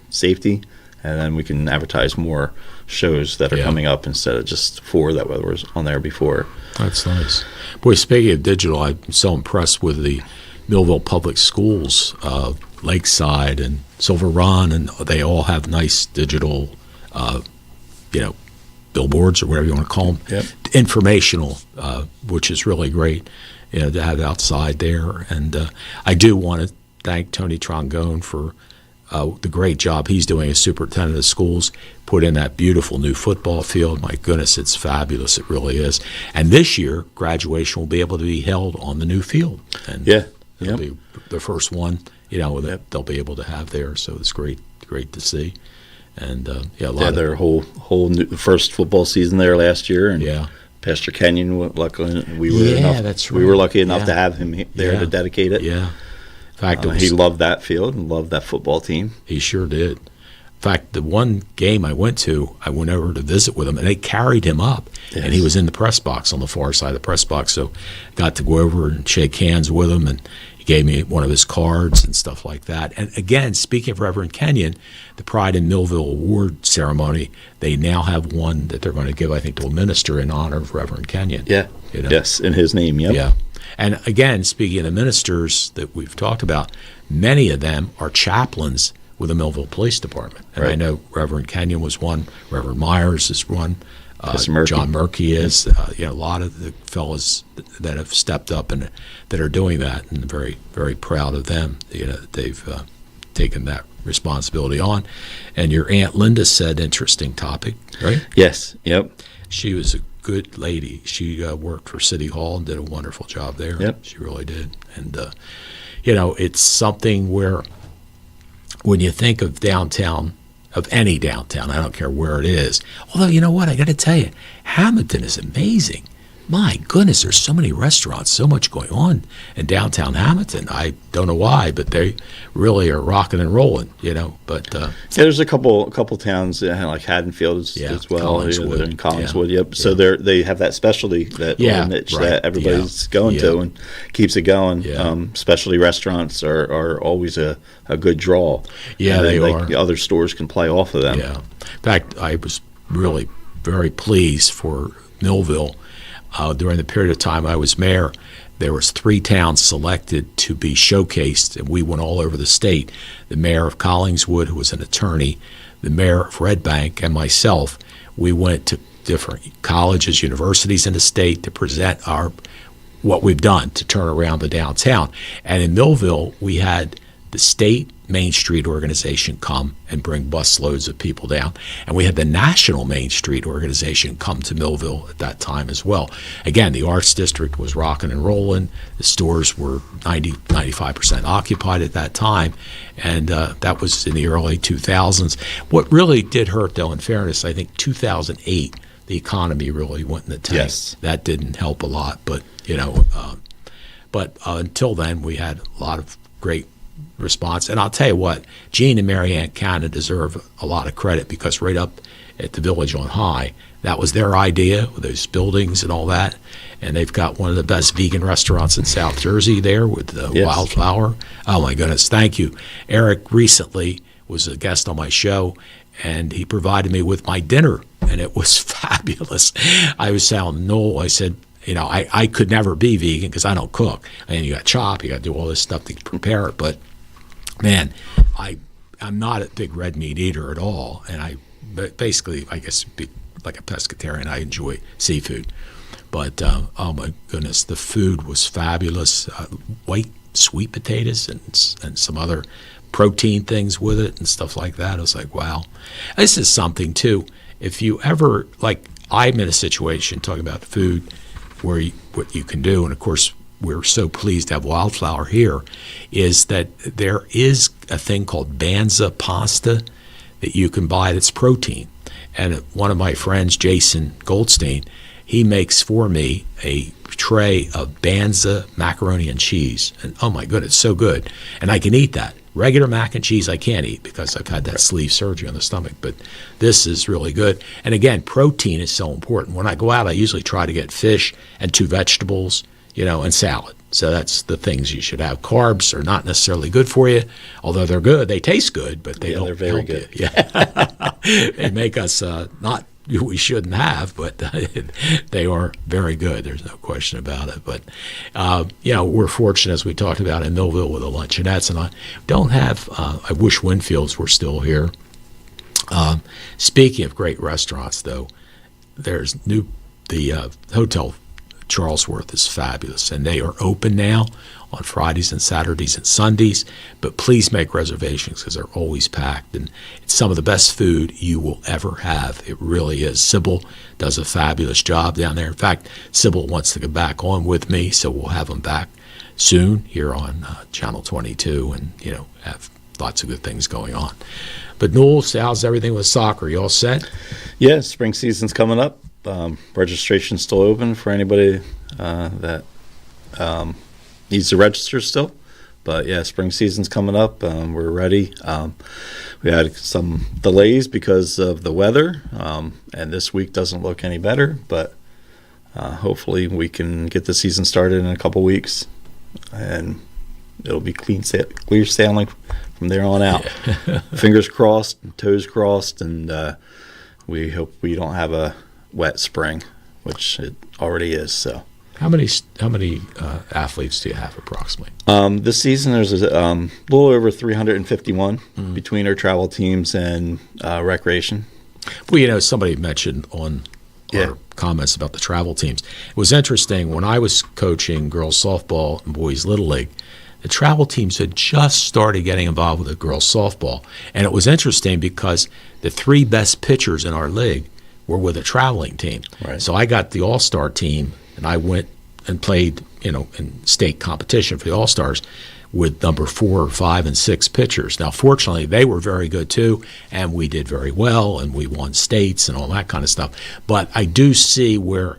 safety, and then we can advertise more shows that are coming up instead of just 4 that were on there before. That's nice. Boy, speaking of digital, I'm so impressed with the Millville Public Schools, Lakeside and Silver Run, and they all have nice digital, billboards or whatever you want to call them, informational, which is really great, to have outside there. And I do want to thank Tony Trongone for the great job he's doing as superintendent of schools, put in that beautiful new football field. My goodness, it's fabulous. It really is. And this year, graduation will be able to be held on the new field. And it'll be the first one, that they'll be able to have there. So it's great to see. And their whole new, first football season there last year, and Pastor Kenyon, luckily we were lucky enough to have him there to dedicate it. Yeah, in fact, he loved that field and loved that football team. He sure did. In fact, the one game I went over to visit with him, and they carried him up, and he was in the press box on the far side of the press box. So, got to go over and shake hands with him, and he gave me one of his cards and stuff like that. And again, speaking of Reverend Kenyon, the Pride in Millville Award ceremony, they now have one that they're going to give, I think, to a minister in honor of Reverend Kenyon. Yeah. Yes, in his name. Yep. Yeah. And again, speaking of the ministers that we've talked about, many of them are chaplains with the Millville Police Department. And I know Reverend Kenyon was one, Reverend Myers is one, John Murky is, a lot of the fellows that have stepped up and that are doing that, and very, very proud of them. They've taken that responsibility on. And your Aunt Linda said interesting topic, right? Yes, yep. She was a good lady. She worked for City Hall and did a wonderful job there. Yep. She really did. And, it's something where when you think of downtown, of any downtown, I don't care where it is. Although, you know what, I got to tell you, Hamilton is amazing. My goodness, there's so many restaurants, so much going on in downtown Hamilton. I don't know why, but they really are rocking and rolling, But there's a couple towns like Haddonfield as well. Collingswood. In Collingswood, yep. So they have that specialty, that little niche that everybody's going to and keeps it going. Yeah. Specialty restaurants are always a good draw. Yeah, they are. Other stores can play off of them. Yeah. In fact, I was really very pleased for Millville. During the period of time I was mayor, there was 3 towns selected to be showcased, and we went all over the state. The mayor of Collingswood, who was an attorney, the mayor of Red Bank, and myself. We went to different colleges, universities in the state to present what we've done to turn around the downtown. And in Millville, we had the state Main Street organization come and bring busloads of people down. And we had the National Main Street organization come to Millville at that time as well. Again, the Arts District was rocking and rolling. The stores were 95% occupied at that time. And that was in the early 2000s. What really did hurt, though, in fairness, I think 2008, the economy really went in the tank. Yes. That didn't help a lot, but until then, we had a lot of great response. And I'll tell you what, Gene and Mary Ann Cannon deserve a lot of credit, because right up at the Village on High, that was their idea, with those buildings and all that. And they've got one of the best vegan restaurants in South Jersey there with the Yes. Wildflower. Oh, my goodness. Thank you. Eric recently was a guest on my show, and he provided me with my dinner, and it was fabulous. I was telling Newell, I said, I could never be vegan because I don't cook. And you got to chop, you got to do all this stuff to prepare it. But, man, I'm not a big red meat eater at all. And basically, I guess, like a pescatarian, I enjoy seafood. But, oh, my goodness, the food was fabulous. White sweet potatoes and some other protein things with it and stuff like that. I was like, wow. This is something, too. If you ever, I'm in a situation, talking about food, where what you can do, and of course we're so pleased to have Wildflower here, is that there is a thing called Banza pasta that you can buy that's protein. And one of my friends, Jason Goldstein, he makes for me a tray of Banza macaroni and cheese. And oh my goodness, so good. And I can eat that. Regular mac and cheese I can't eat because I've had that sleeve surgery on the stomach, but this is really good. And again, protein is so important. When I go out, I usually try to get fish and 2 vegetables, and salad. So that's the things you should have. Carbs are not necessarily good for you, although they're good. They taste good, but they don't they're very help good. you. Yeah. They make us not we shouldn't have, but they are very good. There's no question about it. But, we're fortunate, as we talked about, in Millville with the luncheonettes. And I don't have, I wish Winfields were still here. Speaking of great restaurants, though, there's the Hotel Charlesworth is fabulous, and they are open now on Fridays and Saturdays and Sundays, but please make reservations because they're always packed, and it's some of the best food you will ever have. It really is. Sybil does a fabulous job down there. In fact, Sybil wants to get back on with me, so we'll have them back soon here on Channel 22, and have lots of good things going on. But Newell, how's everything with soccer? You all set? Yeah, spring season's coming up. Registration's still open for anybody that needs to register still. But yeah, spring season's coming up. We're ready. We had some delays because of the weather, and this week doesn't look any better. But hopefully we can get the season started in a couple weeks, and it'll be clear sailing from there on out. Fingers crossed, toes crossed, and we hope we don't have a wet spring, which it already is. So, how many athletes do you have approximately? This season there's a little over 351 between our travel teams and recreation. Well, somebody mentioned on our comments about the travel teams. It was interesting when I was coaching girls softball and boys little league. The travel teams had just started getting involved with the girls softball, and it was interesting because the 3 best pitchers in our league were with a traveling team. Right. So I got the all-star team, and I went and played, in state competition for the all-stars with number 4, 5, and 6 pitchers. Now, fortunately, they were very good too, and we did very well, and we won states and all that kind of stuff. But I do see where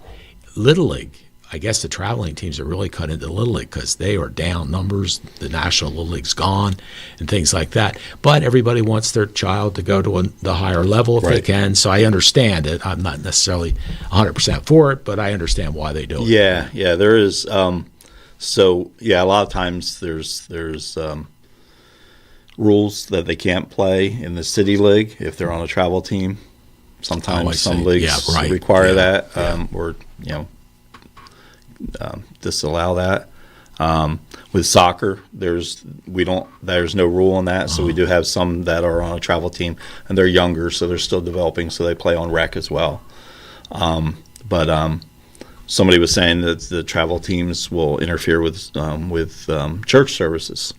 Little League, I guess the traveling teams are really cut into Little League because they are down numbers. The National Little League's gone and things like that. But everybody wants their child to go to the higher level if they can. So I understand it. I'm not necessarily 100% for it, but I understand why they do it. Yeah, there is. So a lot of times there's rules that they can't play in the city league if they're on a travel team. Sometimes some leagues require that, or disallow that. With soccer, there's no rule on that, so we do have some that are on a travel team, and they're younger, so they're still developing, so they play on rec as well. But somebody was saying that the travel teams will interfere with church services.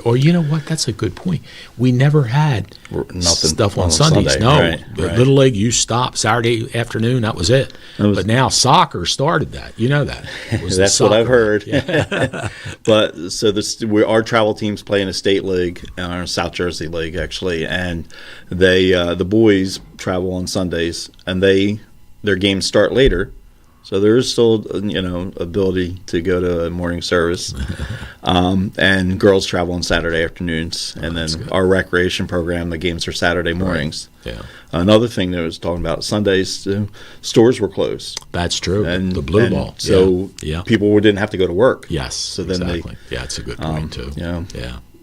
Or you know what? That's a good point. We never had stuff on Sundays. No, right. Little League, you stop Saturday afternoon. That was it. But now soccer started that. You know that. That's what I've heard. Yeah. But so our travel teams play in a state league, our South Jersey league actually, and they the boys travel on Sundays, and they their games start later. So there is still, ability to go to a morning service. And girls travel on Saturday afternoons. And then our recreation program, the games are Saturday mornings. Right. Yeah. Another thing that I was talking about, Sundays, stores were closed. That's true. And the blue ball. So people didn't have to go to work. Yes. So then exactly. Yeah, it's a good point, too. Yeah.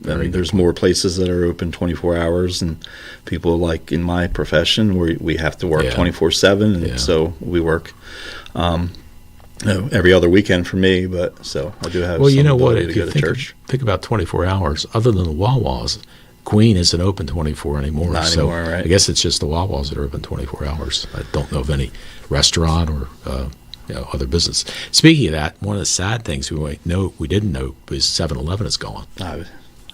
Very there's more places that are open 24 hours, and people like in my profession where we have to work 24/7, and so we work every other weekend for me. But so I do have. Well, you know what? To If go you to church. think about 24 hours, other than the Wawas, Queen isn't open 24 anymore. Not so anymore, right? I guess it's just the Wawas that are open 24 hours. I don't know of any restaurant or other business. Speaking of that, one of the sad things we didn't know was 7-Eleven is gone. I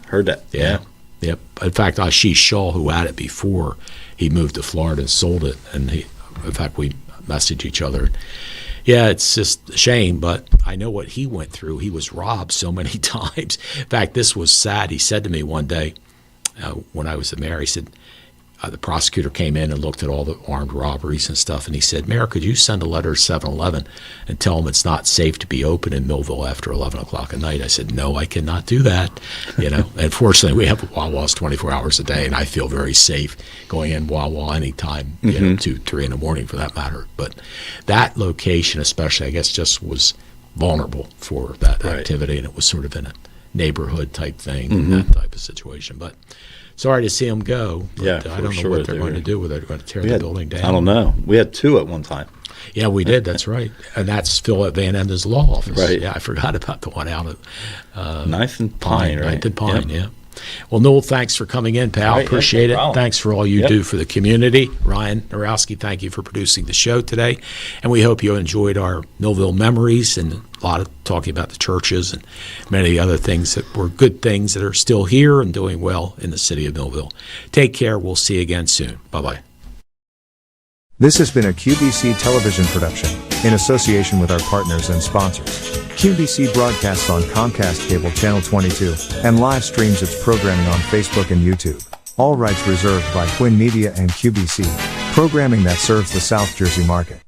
heard that. Yeah. Yep. In fact, Ashish Shaw, who had it before he moved to Florida and sold it, and in fact, we messaged each other. Yeah, it's just a shame, but I know what he went through. He was robbed so many times. In fact, this was sad. He said to me one day when I was the mayor, he said, the prosecutor came in and looked at all the armed robberies and stuff, and he said, Mayor, could you send a letter to 7-Eleven and tell them it's not safe to be open in Millville after 11 o'clock at night? I said, no, I cannot do that. And fortunately, we have Wawa's 24 hours a day, and I feel very safe going in Wawa anytime, 2, 3 in the morning for that matter. But that location especially, I guess, just was vulnerable for that activity, and it was sort of in a neighborhood type thing, that type of situation. But sorry to see them go. But I don't know what they're going to do with it. They're going to tear the building down. I don't know. We had 2 at one time. Yeah, we did. That's right. And that's Phil at Van Enden's law office. Right. Yeah, I forgot about the one out at 9th and Pine, right? 9th and Pine, yeah. Well, Newell, thanks for coming in, pal. Right, appreciate it. Thanks for all you do for the community. Ryan Narowski, thank you for producing the show today. And we hope you enjoyed our Millville memories and a lot of talking about the churches and many other things that were good things that are still here and doing well in the city of Millville. Take care. We'll see you again soon. Bye-bye. This has been a QBC television production in association with our partners and sponsors. QBC broadcasts on Comcast Cable Channel 22 and live streams its programming on Facebook and YouTube. All rights reserved by Quinn Media and QBC, programming that serves the South Jersey market.